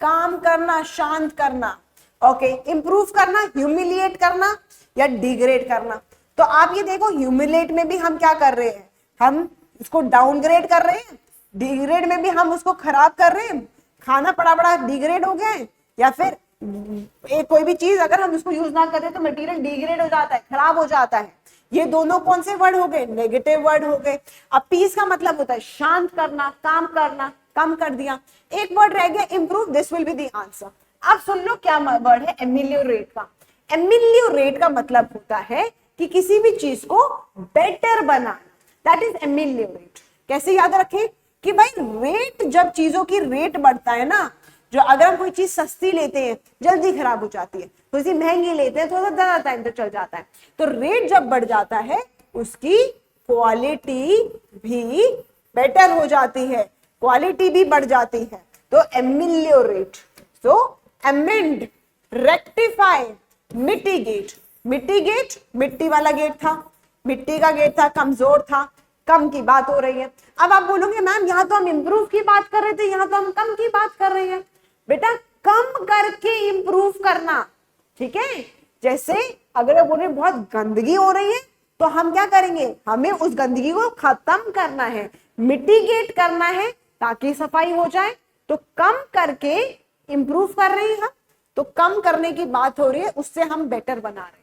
काम करना, शांत करना। ओके, इंप्रूव करना, ह्यूमिलिएट करना या डिग्रेड करना। तो आप ये देखो, ह्यूमिलिएट में भी हम क्या कर रहे हैं, हम इसको डाउनग्रेड कर रहे हैं, डिग्रेड में भी हम उसको खराब कर रहे हैं, खाना पड़ा बड़ा डिग्रेड हो गया है, या फिर एक कोई भी चीज अगर हम उसको यूज ना करें तो मटेरियल डिग्रेड हो जाता है, खराब हो जाता है। ये दोनों कौन से वर्ड हो गए, नेगेटिव वर्ड हो गए। अब पीस का मतलब होता है शांत करना, काम करना, कम कर दिया। एक वर्ड रह गया improve, this will be the answer. अब सुन लो क्या वर्ड है एमिलियोरेट का। एमिलियोरेट का मतलब होता है कि किसी भी चीज को better banana, that is ameliorate. कैसे याद रखें कि भाई रेट, जब चीजों की रेट बढ़ता है ना, जो अगर हम कोई चीज सस्ती लेते हैं जल्दी खराब हो जाती है, थोड़ी सी महंगी लेते हैं थोड़ा सा ज्यादा टाइम तक चल जाता है। तो रेट जब बढ़ जाता है उसकी क्वालिटी भी बेटर हो जाती है, क्वालिटी भी बढ़ जाती है। तो एमिलियोरेट, सो अमेंड, रेक्टिफाई, मिटिगेट। मिटिगेट मिट्टी वाला गेट था, मिट्टी का गेट था, कमजोर था, कम की बात हो रही है। अब आप बोलोगे मैम यहाँ तो हम इंप्रूव की बात कर रहे थे, यहाँ तो हम कम की बात कर रहे हैं। बेटा कम करके इंप्रूव करना, ठीक है। जैसे अगर आप बोल रहे बहुत गंदगी हो रही है तो हम क्या करेंगे, हमें उस गंदगी को खत्म करना है, मिटिगेट करना है ताकि सफाई हो जाए। तो कम करके इंप्रूव कर रहे हैं हम, तो कम करने की बात हो रही है, उससे हम बेटर बना रहे हैं।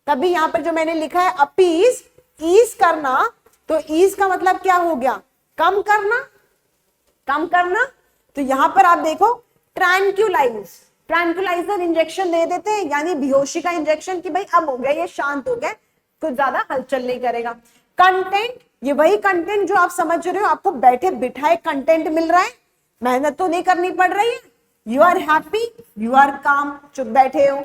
तभी यहां पर जो मैंने लिखा है अपीज, ईज करना, तो ईज का मतलब क्या हो गया, कम करना, कम करना। तो यहां पर आप देखो ट्रैंक्यूलाइज, ट्रैंक्यूलाइजर इंजेक्शन दे देते हैं, यानी बेहोशी का इंजेक्शन कि भाई अब हो गया, ये शांत हो गया, कुछ ज्यादा हलचल नहीं करेगा। कंटेंट, ये वही कंटेंट जो आप समझ रहे हो, आपको बैठे बिठाए कंटेंट मिल रहा है, मेहनत तो नहीं करनी पड़ रही है, you are happy, you are calm, चुप बैठे हो।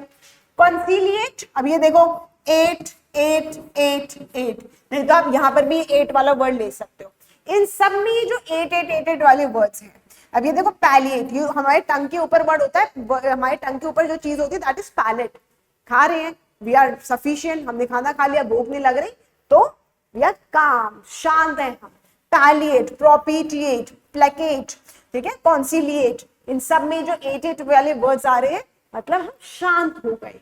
कंसीलिएट, अब ये देखो 8 8 8 8, नहीं तो आप यहां पर भी 8 वाला वर्ड ले सकते हो। इन सब में ये जो 8 8 8 8 वाले वर्ड्स हैं, अब ये देखो पैलिएट, ये हमारे टंग के ऊपर वर्ड होता है, हमारे टंग के ऊपर जो चीज होती है दैट इज पैलेट। खा रहे हैं, वी आर सफिशिएंट, हमने खाना खा लिया, भूख नहीं लग रही, तो वी आर काम, शांत है हम। पैलिएट, प्रोपिटिएट, प्लेकेट, ठीक है, कॉन्सिलिएट, इन सब में जो 8 8 वाले वर्ड्स आ रहे हैं मतलब हम शांत हो गए,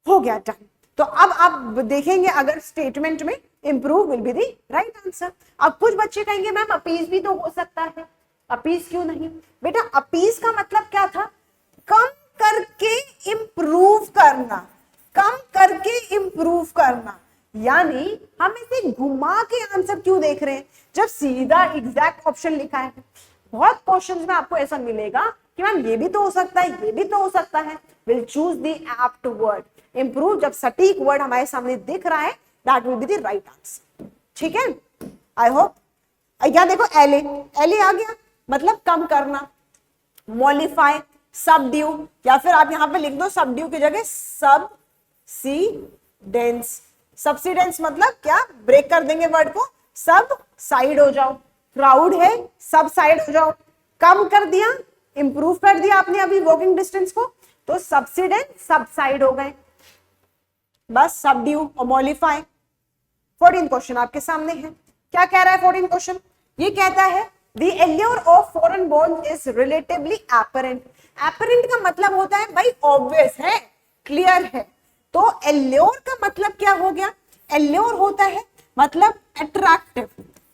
हो गया डन। तो अब आप देखेंगे अगर स्टेटमेंट में improve will be the right answer. अब कुछ बच्चे कहेंगे मैम अपीज भी तो हो सकता है, अपीज क्यों नहीं? बेटा अपीज का मतलब क्या था? कम करके इंप्रूव करना, कम करके इंप्रूव करना। यानी हम इसे घुमा के आंसर क्यों देख रहे हैं जब सीधा एग्जैक्ट ऑप्शन लिखा है? बहुत क्वेश्चंस में आपको ऐसा मिलेगा कि मैम ये भी तो हो सकता है, ये भी तो हो सकता है। Will choose the apt word. Improve जब सटीक वर्ड हमारे सामने दिख रहा है that will be the right answer. ठीक है, आई होप। यहां देखो एले, एले आ गया मतलब कम करना। मॉलिफाई, सबड्यू, या फिर आप यहां पे लिख दो सबड्यू की जगह सबसीडेंस। सबसीडेंस मतलब क्या? ब्रेक कर देंगे वर्ड को, सब साइड हो जाओ। क्राउड है, सब साइड हो जाओ। कम कर दिया, इंप्रूव कर दिया आपने अभी वॉकिंग डिस्टेंस को, तो सबसिडेंट सब साइड हो गए, बस सबड्यू और मॉलिफाई। 14 क्वेश्चन आपके सामने है। क्या कह रहा है 14 क्वेश्चन? ये कहता है The allure of foreign born is relatively apparent. Apparent का मतलब होता है भाई obvious है, clear है। तो allure का मतलब क्या हो गया? allure होता है मतलब attractive,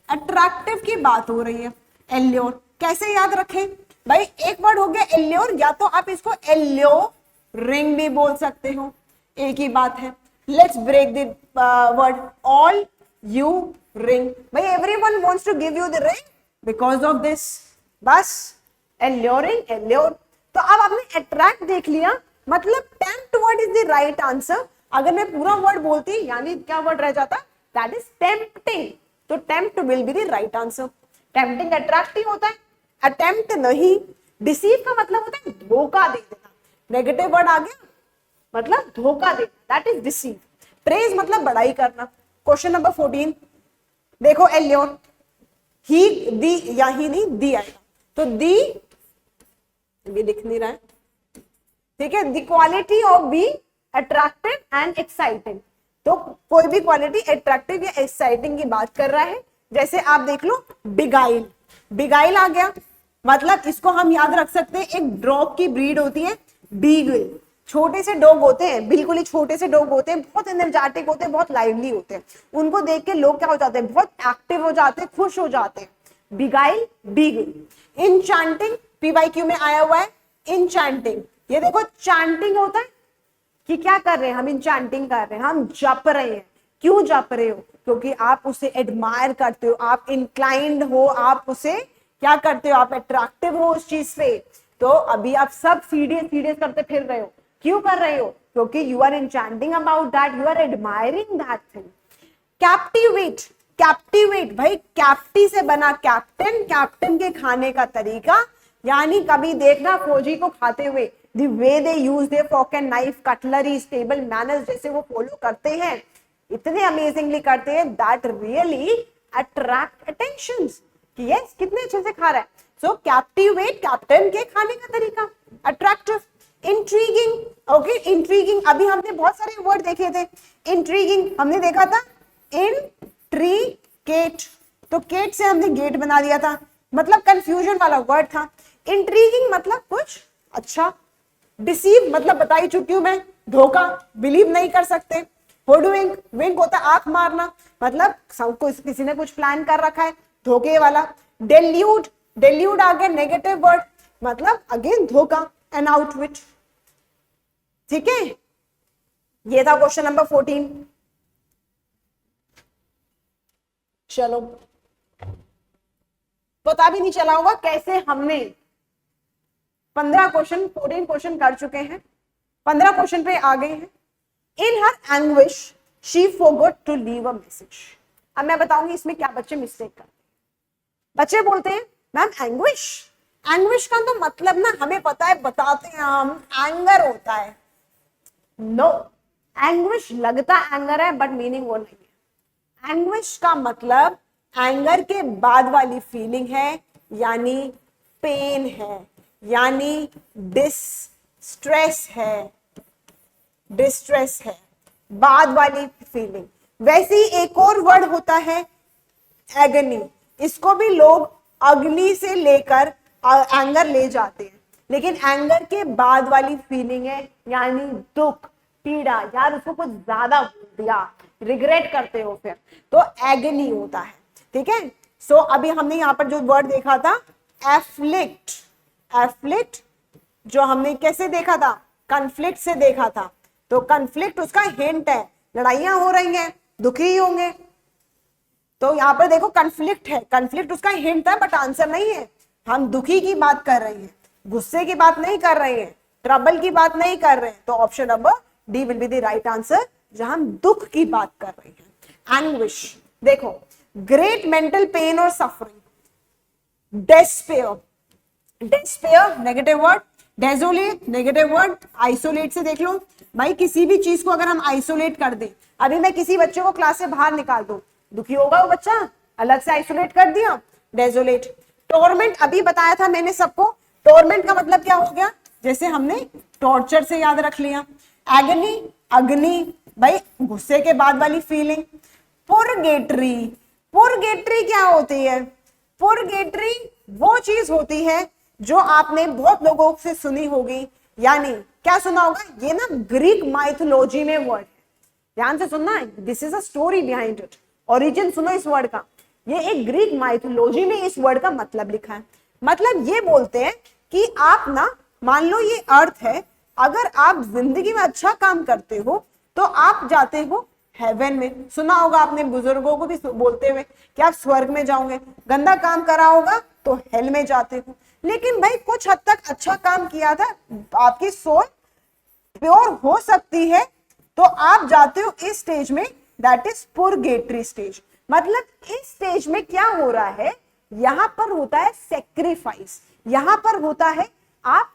attractive की बात हो रही है। allure कैसे याद रखें भाई? एक वर्ड हो गया allure, या तो आप इसको alluring भी बोल सकते हो, एक ही बात है। Let's break the word all you ring. भाई everyone wants to give you the ring because of this, बस alluring, allure। तो अब आपने attract देख लिया, मतलब tempt word is the right answer। अगर मैं पूरा वर्ड बोलती यानी क्या वर्ड रह जाता? that is tempting। तो tempt will be the right answer। tempting attractive होता है, attempt नहीं। deceive का मतलब होता है धोखा दे देना, नेगेटिव वर्ड आ गया मतलब धोखा देना, that is deceive। praise मतलब बड़ाई करना। क्वेश्चन नंबर 14 देखो, allure, ही दी, या ही नहीं दी आएगा, तो दी भी दिख नहीं रहा है, ठीक है। The quality of be attractive and exciting, तो कोई भी क्वालिटी अट्रैक्टिव या एक्साइटिंग की बात कर रहा है। जैसे आप देख लो बिगाइल, बिगाइल आ गया मतलब इसको हम याद रख सकते हैं, एक डॉग की ब्रीड होती है बीगल। छोटे से डॉग होते हैं, बिल्कुल ही छोटे से डॉग होते हैं, बहुत एनर्जेटिक होते हैं, बहुत लाइवली होते हैं। उनको देख के लोग क्या हो जाते हैं? बहुत एक्टिव हो जाते हैं, खुश हो जाते हैं। Beguile, beagle. इनचांटिंग पीवाईक्यू में आया हुआ है, इनचांटिंग। ये देखो चांटिंग होता है कि क्या कर रहे हैं हम? इनचांटिंग कर रहे हैं, हम जप रहे हैं। क्यों जप रहे हो? क्योंकि आप उसे एडमायर करते हो, आप इंक्लाइंड हो, आप उसे क्या करते हो? आप अट्रैक्टिव हो उस चीज से। तो अभी आप सब सीरियस सीरियस करते फिर रहे हो। क्यों कर रहे हो? क्योंकि you are enchanting about that, you are admiring that thing. Captivate, captivate भाई कैप्टी से बना कैप्टन, कैप्टन के खाने का तरीका, यानी कभी देखना फौजी को खाते हुए the way they use their fork and knife, cutlery, table manners जैसे वो फॉलो करते हैं, इतने अमेजिंगली करते हैं, that really attract attentions कि यस कितने अच्छे से खा रहा है। So captivate, कैप्टन के खाने का तरीका, attractive। इंट्रीगिंग, ओके, इंट्रीगिंग अभी हमने बहुत सारे वर्ड देखे थे। इंट्रीगिंग हमने देखा था इंट्रीगेट, तो केट से हमने गेट बना दिया था, मतलब कंफ्यूजन वाला वर्ड था। इंट्रीगिंग मतलब कुछ अच्छा। डिसीव मतलब बता ही चुकी हूं मैं, धोखा, बिलीव नहीं कर सकते। होडविंक, विंक होता है आंख मारना, मतलब किसी ने कुछ प्लान कर रखा है, धोखे वाला। डेल्यूड, डेल्यूड आ गया नेगेटिव वर्ड, मतलब अगेन धोखा एंड आउटविट। ठीक है, ये था क्वेश्चन नंबर 14। चलो, पता भी नहीं चला होगा कैसे हमने 15 क्वेश्चन 14 क्वेश्चन कर चुके हैं, 15 क्वेश्चन पे आ गए हैं। In her anguish she forgot to leave a message. अब मैं बताऊंगी इसमें क्या बच्चे मिस्टेक करते हैं। बच्चे बोलते हैं मैम एंग्विश, एंग्विश का तो मतलब ना हमें पता है, बताते हैं हम, एंगर होता है। नो, एंग्विश लगता एंगर है बट मीनिंग वो नहीं है। एंग्विश का मतलब एंगर के बाद वाली फीलिंग है, यानी पेन है, यानी डिस्ट्रेस है, डिस्ट्रेस है, बाद वाली फीलिंग। वैसे ही एक और वर्ड होता है एगनी, इसको भी लोग अग्नि से लेकर एंगर ले जाते हैं, लेकिन एंगर के बाद वाली फीलिंग है, यानी दुख, पीड़ा, यार उसको कुछ ज्यादा बोल दिया, रिग्रेट करते हो फिर, तो एगनी होता है। ठीक है, सो अभी हमने यहाँ पर जो वर्ड देखा था एफ्लिक्ट, एफ्लिक्ट जो हमने कैसे देखा था, कन्फ्लिक्ट से देखा था, तो कन्फ्लिक्ट उसका हिंट है, लड़ाइयां हो रही हैं, दुखी होंगे, तो यहाँ पर देखो कन्फ्लिक्ट है, कन्फ्लिक्ट उसका हिंट है बट आंसर नहीं है। हम दुखी की बात कर रहे हैं, गुस्से की बात नहीं कर रहे हैं, ट्रबल की बात नहीं कर रहे हैं, तो option number D will be the right answer, जहां हम दुख की बात कर रहे हैं। एंग्विश, देखो ग्रेट मेंटल पेन और suffering, despair, despair negative word, desolate negative word, isolate से देख लो भाई, किसी भी चीज को अगर हम आइसोलेट कर दें, अभी मैं किसी बच्चे को क्लास से बाहर निकाल दूं, दुखी होगा वो बच्चा, अलग से आइसोलेट कर दिया, डेजोलेट। टॉर्मेंट अभी बताया था मैंने सबको, टॉर्मेंट का मतलब क्या हो गया, जैसे हमने टॉर्चर से याद रख लिया। एगनी, अग्नि, भाई गुस्से के बाद वाली फीलिंग। पुरगेटरी, पुरगेटरी क्या होती है, पुरगेटरी वो चीज होती है जो आपने बहुत लोगों से सुनी होगी, यानी क्या सुना होगा, ये ना ग्रीक माइथोलॉजी में वर्ड है, ध्यान से सुनना है, this is a story behind it, origin सुनो इस वर्ड का, ये एक ग्रीक माइथोलॉजी में इस वर्ड का मतलब लिखा है। मतलब ये बोलते हैं कि आप ना, मान लो ये अर्थ है, अगर आप जिंदगी में अच्छा काम करते हो तो आप जाते हो हेवन में, सुना होगा आपने बुजुर्गों को भी बोलते हुए कि आप स्वर्ग में जाओगे, गंदा काम करा होगा तो हेल में जाते हो, लेकिन भाई कुछ हद तक अच्छा काम किया था, आपकी सोल प्योर हो सकती है, तो आप जाते हो इस स्टेज में, दैट इज पुरगेटरी स्टेज। मतलब इस स्टेज में क्या हो रहा है, यहां पर होता है सेक्रीफाइस, यहां पर होता है आप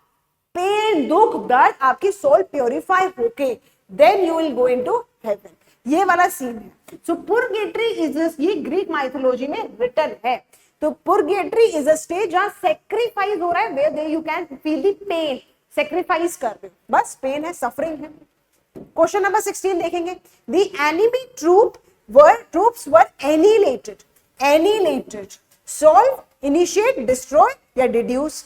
पेन, दुख, दर्द, आपकी सोल प्योरीफाई होके then you will go into heaven, ये वाला सीन है। सो पुरगेटरी इज, ये ग्रीक माइथोलॉजी में रिटन है, तो पुरगेटरी इज अ स्टेज जहां सेक्रीफाइस हो रहा है, where you can feel the pain, sacrifice कर रहे हो, बस पेन है, सफरिंग है। क्वेश्चन नंबर 16 देखेंगे, the enemy troops were annihilated, annihilated, solve, initiate, destroy या डिड्यूस।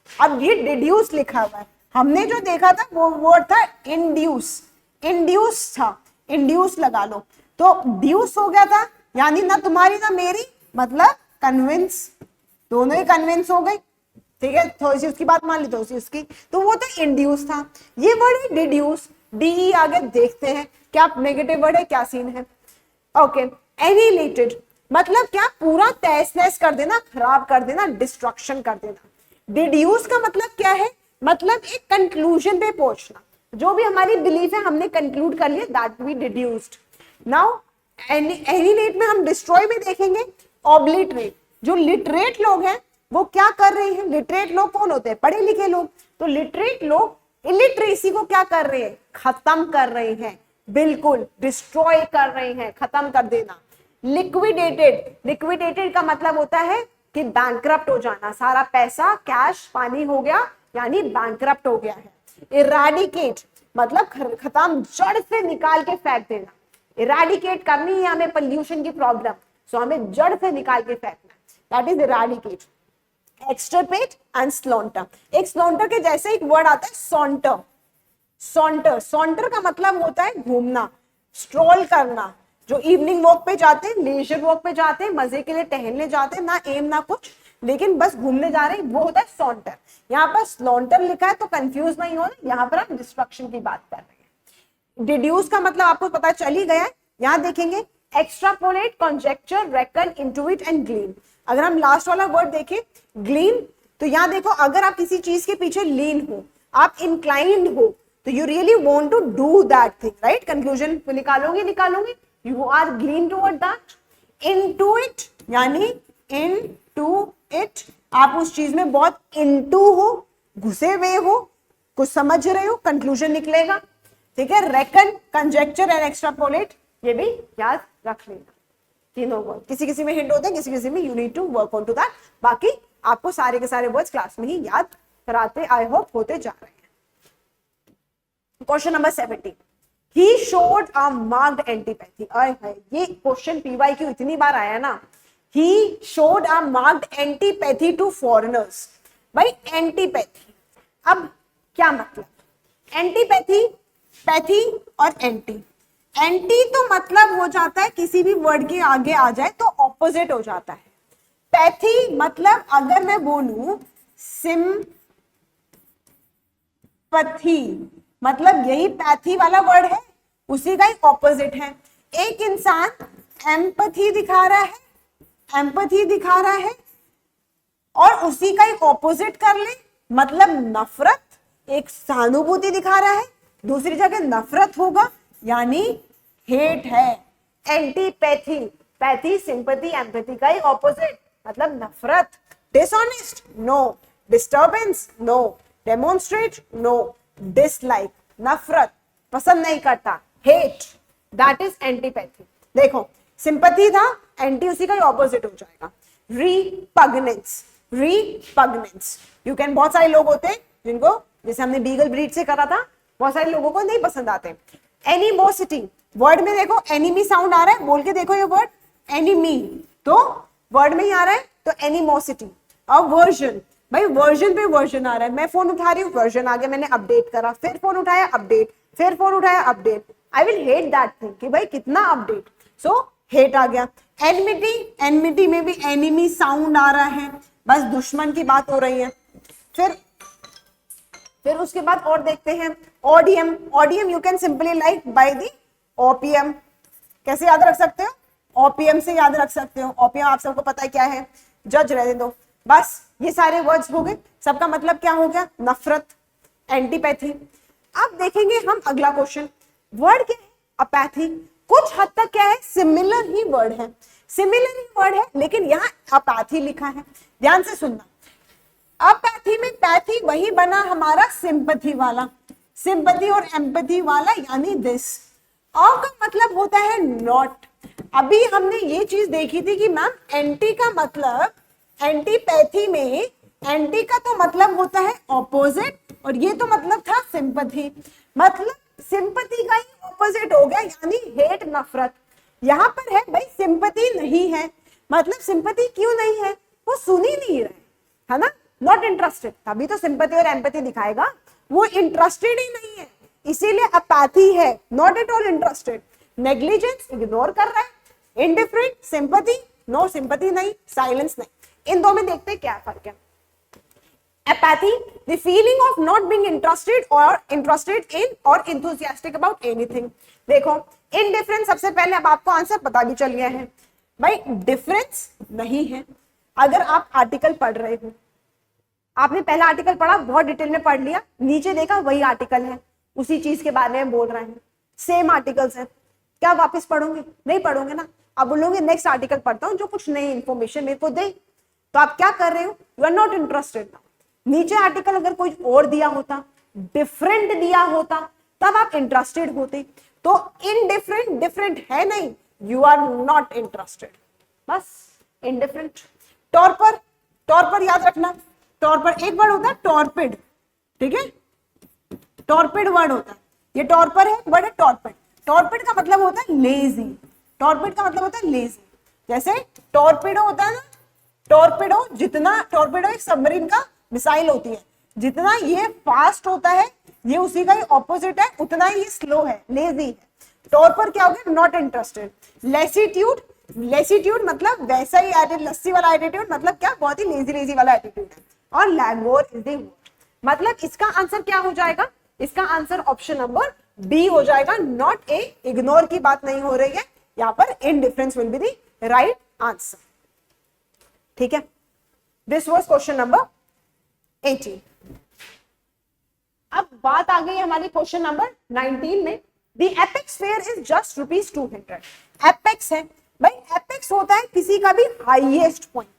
अब ये डिड्यूस लिखा हुआ है, हमने जो देखा था वो वर्ड था इंड्यूस, इंड्यूस था, इंड्यूस लगा लो, तो ड्यूस हो गया था, यानी ना तुम्हारी ना मेरी, मतलब कन्विंस, दोनों ही कन्विंस हो गए, ठीक है, थोड़ी सी उसकी बात मान ली, थोड़ी सी उसकी, तो वो तो इंड्यूस था। ये वर्ड है डिड्यूस, डी आगे देखते हैं क्या नेगेटिव वर्ड है, क्या सीन है। ओके, एनिहिलेटेड मतलब क्या, पूरा तहस नहस कर देना, खराब कर देना, डिस्ट्रक्शन कर देना। डिड्यूस का मतलब क्या है, मतलब एक कंक्लूजन पे पहुंचना, जो भी हमारी बिलीफ है हमने कंक्लूड कर लिया, that we deduced. Now annihilate में हम डिस्ट्रॉय में देखेंगे, ऑब्लिटरेट, जो लिटरेट लोग हैं वो क्या कर रहे हैं, लिटरेट लोग कौन होते हैं, पढ़े लिखे लोग, तो लिटरेट लोग इलिटरेसी को क्या कर रहे हैं, खत्म कर रहे हैं, बिल्कुल डिस्ट्रॉय कर रहे हैं, खत्म कर देना। लिक्विडेटेड, लिक्विडेटेड का मतलब होता है कि बैंकरप्ट हो जाना, सारा पैसा कैश पानी हो गया, यानी बैंकरप्ट हो गया है। इरेडिकेट मतलब खत्म, जड़ से निकाल के फेंक देना, इरेडिकेट करनी है हमें पोल्यूशन की प्रॉब्लम, सो हमें जड़ से निकाल के फेंकना, that is eradicate. Extirpate and slaughter, एक स्लॉन्टर के जैसे एक वर्ड आता है सॉन्टर, सॉन्टर, सॉन्टर का मतलब होता है घूमना, स्ट्रोल करना, जो इवनिंग वॉक पे जाते हैं, लेजर वॉक पे जाते हैं, मजे के लिए टहलने जाते हैं, ना एम ना कुछ, लेकिन बस घूमने जा रहे हैं, वो होता है सॉन्टर। यहाँ पर स्लॉन्टर लिखा है तो कंफ्यूज नहीं हो, यहाँ पर हम डिस्ट्रक्शन की बात कर रहे हैं। डिड्यूस का मतलब आपको पता चल ही गया है, यहाँ देखेंगे extrapolate, conjecture, reckon, intuit and glean. अगर हम लास्ट वाला वर्ड देखें ग्लीन, तो यहाँ देखो अगर आप किसी चीज के पीछे लीन हो, आप इंक्लाइंड हो, तो you really want to do that thing, right, conclusion निकालोगे, निकालोगे, you are glean toward that. Into it यानी इनटू इट, आप उस चीज में बहुत इनटू हो, घुसे हुए हो, कुछ समझ रहे हो, कंक्लूजन निकलेगा। ठीक है, रेकन, कंजेक्चर एंड एक्सट्रापोलेट, ये भी याद रख लेना। तीनों वर्ड किसी किसी में हिंट होते हैं, किसी किसी में you need to work on to that. बाकी आपको सारे के सारे वर्ड्स क्लास में ही याद कराते आई होप होते जा रहे हैं। Question number 17, he showed a marked antipathy. ये क्वेश्चन पीवाईक्यू इतनी बार आया ना, he showed a marked antipathy to foreigners. भाई एंटीपैथी, अब क्या मतलब? एंटीपैथी, पैथी और एंटी, एंटी तो मतलब हो जाता है किसी भी वर्ड के आगे आ जाए तो ऑपोजिट हो जाता है। पैथी मतलब अगर मैं बोलूं सिंपथी, मतलब यही पैथी वाला वर्ड है, उसी का ही ऑपोजिट है। एक इंसान एम्पथी दिखा रहा है, एम्पथी दिखा रहा है, और उसी का ही ऑपोजिट कर ले मतलब नफरत, एक सहानुभूति दिखा रहा है, दूसरी जगह नफरत होगा यानी हेट है। एंटीपैथी, पैथी सिंपैथी एम्पैथी का ही ऑपोजिट मतलब नफरत। Dishonest no, disturbance no, demonstrate no, dislike नफरत, पसंद नहीं करता, हेट, दैट इज एंटीपैथी। देखो सिंपैथी था, एंटी उसी का ही ऑपोजिट हो जाएगा। रिपग्नेंस, रिपग्नेंस, यू कैन, बहुत सारे लोग होते हैं जिनको, जैसे हमने बीगल ब्रीड से करा था, बहुत सारे लोगों को नहीं पसंद आते। एनिमोसिटी, वर्ड में देखो एनिमी साउंड आ रहा है, बोल के देखो ये वर्ड एनिमी, तो वर्ड में ही आ रहा है तो एनिमोसिटी। अब वर्जन, भाई वर्जन पे वर्जन आ रहा है, मैं फोन उठा रही हूँ, वर्जन आ गया, मैंने अपडेट करा, फिर फोन उठाया अपडेट, फिर फोन उठाया update, I will hate that thing कि भाई कितना अपडेट, सो हेट आ गया। एनमिटी, एनमिटी में भी एनिमी साउंड आ रहा है, बस दुश्मन की बात हो रही है। फिर उसके बाद और देखते हैं odium, odium you can simply like by the opium, कैसे याद रख सकते हो? ओपीएम से याद रख सकते हो। ओपीएम आप सबको पता है क्या है, जज रहने दो। बस ये सारे वर्ड्स हो गए, सबका मतलब क्या हो गया? नफरत, एंटीपैथी। अब देखेंगे हम अगला क्वेश्चन, वर्ड क्या है? अपैथी। कुछ हद तक क्या है, सिमिलर ही वर्ड है, सिमिलर ही वर्ड है, लेकिन यहाँ अपैथी लिखा है, ध्यान से सुनना। अपैथी में पैथी वही बना हमारा सिंपैथी वाला, सिंपैथी और एम्पैथी वाला यानी दिस। और का मतलब होता है नॉट। अभी हमने ये चीज देखी थी कि मैम एंटी का मतलब, एंटीपैथी में एंटी का तो मतलब होता है ऑपोजिट, और ये तो मतलब था सिंपैथी, मतलब सिंपैथी का ही ऑपोजिट हो गया यानी हेट, नफरत। यहां पर है भाई सिंपैथी नहीं है, मतलब सिंपैथी क्यों नहीं है? वो सुन ही नहीं रहे, है ना, नॉट इंटरेस्टेड, तभी तो सिंपैथी और एम्पैथी दिखाएगा, वो इंटरेस्टेड ही नहीं है, इसीलिए अपैथी है, not at all interested. Negligence, ignore कर रहा है। इंडिफरेंट, सिंपैथी, नो सिंपैथी नहीं, साइलेंस नहीं। इन दो में देखते हैं क्या फर्क है। Apathy, the feeling of not being interested in or enthusiastic about anything. देखो indifference, सबसे पहले अब आपको आंसर पता भी चल गया है भाई, डिफरेंस नहीं है। अगर आप आर्टिकल पढ़ रहे हो, आपने पहला आर्टिकल पढ़ा, बहुत डिटेल में पढ़ लिया, नीचे देखा वही आर्टिकल है, उसी चीज के बारे में बोल रहे हैं, सेम आर्टिकल्स है, क्या वापस पढ़ोगे? नहीं पढ़ोगे ना, अब बोलोगे नेक्स्ट आर्टिकल पढ़ता हूं जो कुछ नई इंफॉर्मेशन मेरे को दे, तो आप क्या कर रहे हो? You are not interested. नीचे आर्टिकल अगर कोई और दिया होता, डिफरेंट दिया होता, तब आप इंटरेस्टेड होते। तो इनडिफरेंट, डिफरेंट है नहीं, यू आर नॉट इंटरेस्टेड, बस इनडिफरेंट। टॉर्पर, टॉर्पर याद रखना, टॉर्पर एक वर्ड होता है टॉर्पिड, ठीक है, टॉर्पिड वर्ड होता है, ये टॉर्पर है, वर्ड है टॉर्पिड। टॉर्पिड का मतलब होता है लेजी, टॉर्पिड का मतलब होता है लेजी। जैसे टॉर्पिडो होता है ना, टॉर्पिडो, जितना टॉर्पिडो एक सबमरीन का मिसाइल होती है, जितना ये फास्ट होता है ये उसी का ही ऑपोजिट है, उतना ही स्लो है, लेजी है। टॉर्पर क्या हो गया? Not interested. लेसीट्यूड, लेसीट्यूड मतलब वैसा ही एटीट्यूड, लस्सी वाला एटीट्यूड, मतलब क्या? बहुत ही लेजी लेजी वाला एटीट्यूड है। और लैंगोर इज द वर्ड, मतलब इसका आंसर क्या हो जाएगा? इसका आंसर ऑप्शन नंबर बी हो जाएगा, नॉट ए। इग्नोर की बात नहीं हो रही है यहाँ पर, indifference will be the right answer, ठीक है। This was question number 18। अब बात आ गई हमारी क्वेश्चन नंबर 19 में। The apex fair is just ₹200। Apex है, भाई एपेक्स होता है किसी का भी हाईएस्ट पॉइंट,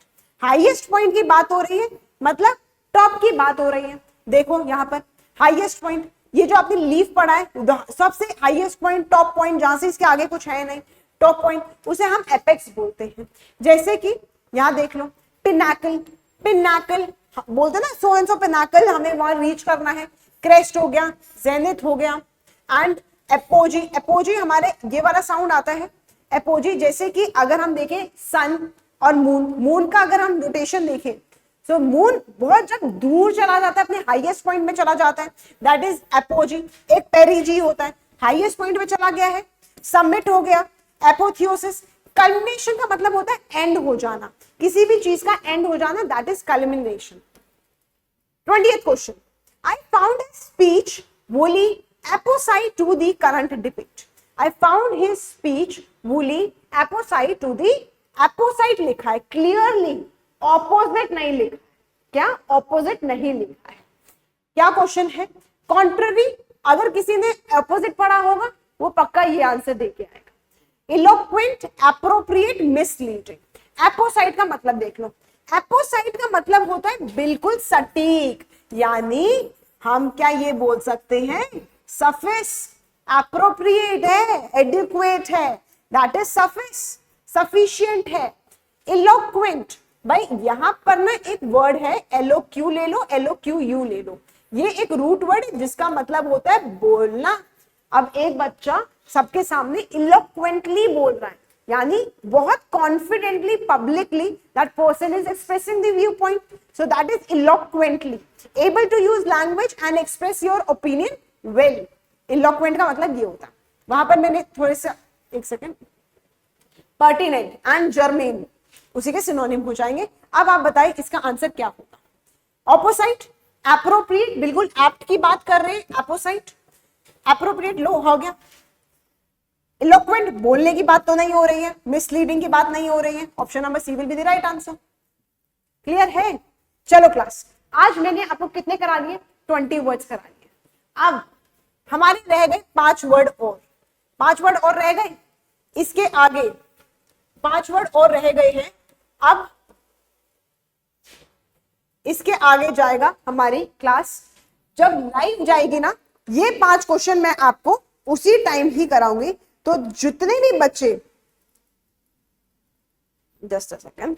हाईएस्ट पॉइंट की बात हो रही है, मतलब टॉप की बात हो रही है। देखो यहाँ पर हाईएस्ट पॉइंट, ये जो आपने लीफ पढ़ा है, सबसे हाईएस्ट पॉइंट, टॉप पॉइंट, जहां से इसके आगे कुछ है नहीं, टॉप पॉइंट, उसे हम एपेक्स बोलते हैं। जैसे कि यहाँ देख लो, पिनाकल, पिनाकल बोलते ना, सो एंड सो पिनाकल, हमें वहां रीच करना है। क्रेस्ट हो गया, जेनिथ हो गया, एंड एपोजी, एपोजी हमारे ये वाला साउंड आता है एपोजी। जैसे कि अगर हम देखें सन और मून, मून का अगर हम रोटेशन देखें, तो मून बहुत जब दूर चला जाता है, अपने हाईएस्ट पॉइंट में चला जाता है, दैट इज एपोजी। एक पेरीजी होता है, हाईएस्ट पॉइंट में चला गया है। समिट हो गया, एपोथियोसिस। कल्मिनेशन का मतलब होता है एंड हो जाना, किसी भी चीज का एंड हो जाना, that is culmination. 20th question, I found his speech wholly opposite to the current debate. I found his speech wholly opposite to the, opposite लिखा है clearly, opposite नहीं लिखा है, क्या opposite नहीं लिखा है। क्या क्वेश्चन है? Contrary, अगर किसी ने opposite पढ़ा होगा वो पक्का ये आंसर दे के आएगा। Eloquent, appropriate, misleading. Opposite का मतलब देख लो, opposite का मतलब होता है बिल्कुल सटीक, यानी हम क्या ये बोल सकते हैं, सफिस, एप्रोप्रिएट है, एडिक्वेट है, दैट इज सफिस, सफिशिएंट है। इलोक्वेंट, भाई यहां पर ना एक वर्ड है, एलोक्यू ले लो, एलोक्यू यू ले लो, ये एक रूट वर्ड है जिसका मतलब होता है बोलना। अब एक बच्चा सबके सामने इलोक्वेंटली बोल रहा है, यानी बहुत confidently, publicly that person is expressing the view point, so that is eloquently able to use language and express your opinion well. Eloquent का मतलब ये होता है। वहां पर मैंने थोड़े से, एक सेकेंड, पर्टिनेंट एंड जर्मेन उसी के सिनोनिम हो जाएंगे। अब आप बताइए इसका आंसर क्या होगा। ऑपोसाइट, एप्रोप्रिएट, बिल्कुल एप्ट की बात कर रहे हैं, एपोसाइट, एप्रोप्रिएट लो हो गया। इलोक्वेंट, बोलने की बात तो नहीं हो रही है, मिसलीडिंग की बात नहीं हो रही है, option number C will be the right answer. Clear है? चलो क्लास, आज मैंने आपको कितने करा लिए, 20 वर्ड्स करा लिए। अब हमारे रह गए 5 वर्ड और, 5 वर्ड और रह गए, इसके आगे 5 वर्ड और रह गए हैं। अब इसके आगे जाएगा हमारी क्लास, जब लाइव जाएगी ना, ये 5 क्वेश्चन मैं आपको उसी टाइम ही कराऊंगी। तो जितने भी बच्चे, जस्ट अ सेकंड,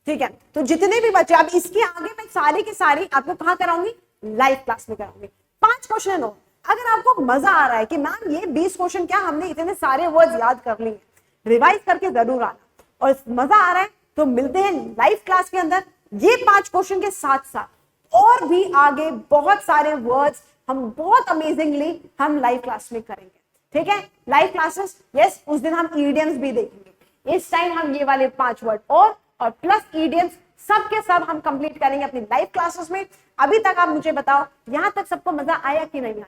ठीक है, तो जितने भी बच्चे, अब इसके आगे मैं सारे के सारे आपको कहां कराऊंगी, लाइव क्लास में कराऊंगी। 5 क्वेश्चन हो, अगर आपको मजा आ रहा है कि मैम ये 20 क्वेश्चन क्या हमने इतने सारे वर्ड्स याद कर लिए, रिवाइज करके जरूर आना, और मजा आ रहा है तो मिलते हैं लाइव क्लास के अंदर। ये 5 क्वेश्चन के साथ साथ और भी आगे बहुत सारे वर्ड्स हम बहुत अमेजिंगली हम लाइव क्लास में करेंगे। ठीक है, लाइव क्लासेस, यस, उस दिन हम ईडियम्स भी देखेंगे। इस टाइम हम ये वाले 5 वर्ड और प्लस ईडियम्स सब के सब हम कंप्लीट करेंगे अपनी लाइव क्लासेस में। अभी तक आप मुझे बताओ, यहां तक सबको मजा आया कि नहीं आया?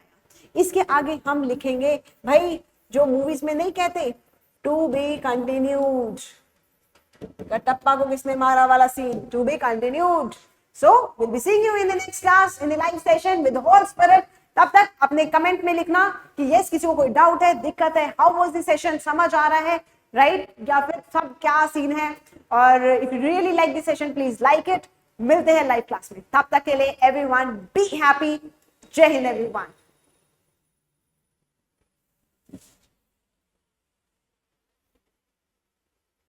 इसके आगे हम लिखेंगे, भाई जो मूवीज में नहीं कहते, टू बी कंटिन्यूड, कटप्पा को किसने मारा वाला scene, to be continued. So we'll be seeing you in the next class, in the live session with the whole spirit. तब तक अपने कमेंट में लिखना कि यस किसी को कोई डाउट है, दिक्कत है, हाउ वाज द सेशन, समझ आ रहा है, राइट, या फिर सब क्या सीन है। और if you really like this session please like it. मिलते हैं लाइव क्लास में, तब तक के लिए एवरीवन बी हैप्पी। जय हिंद एवरीवन।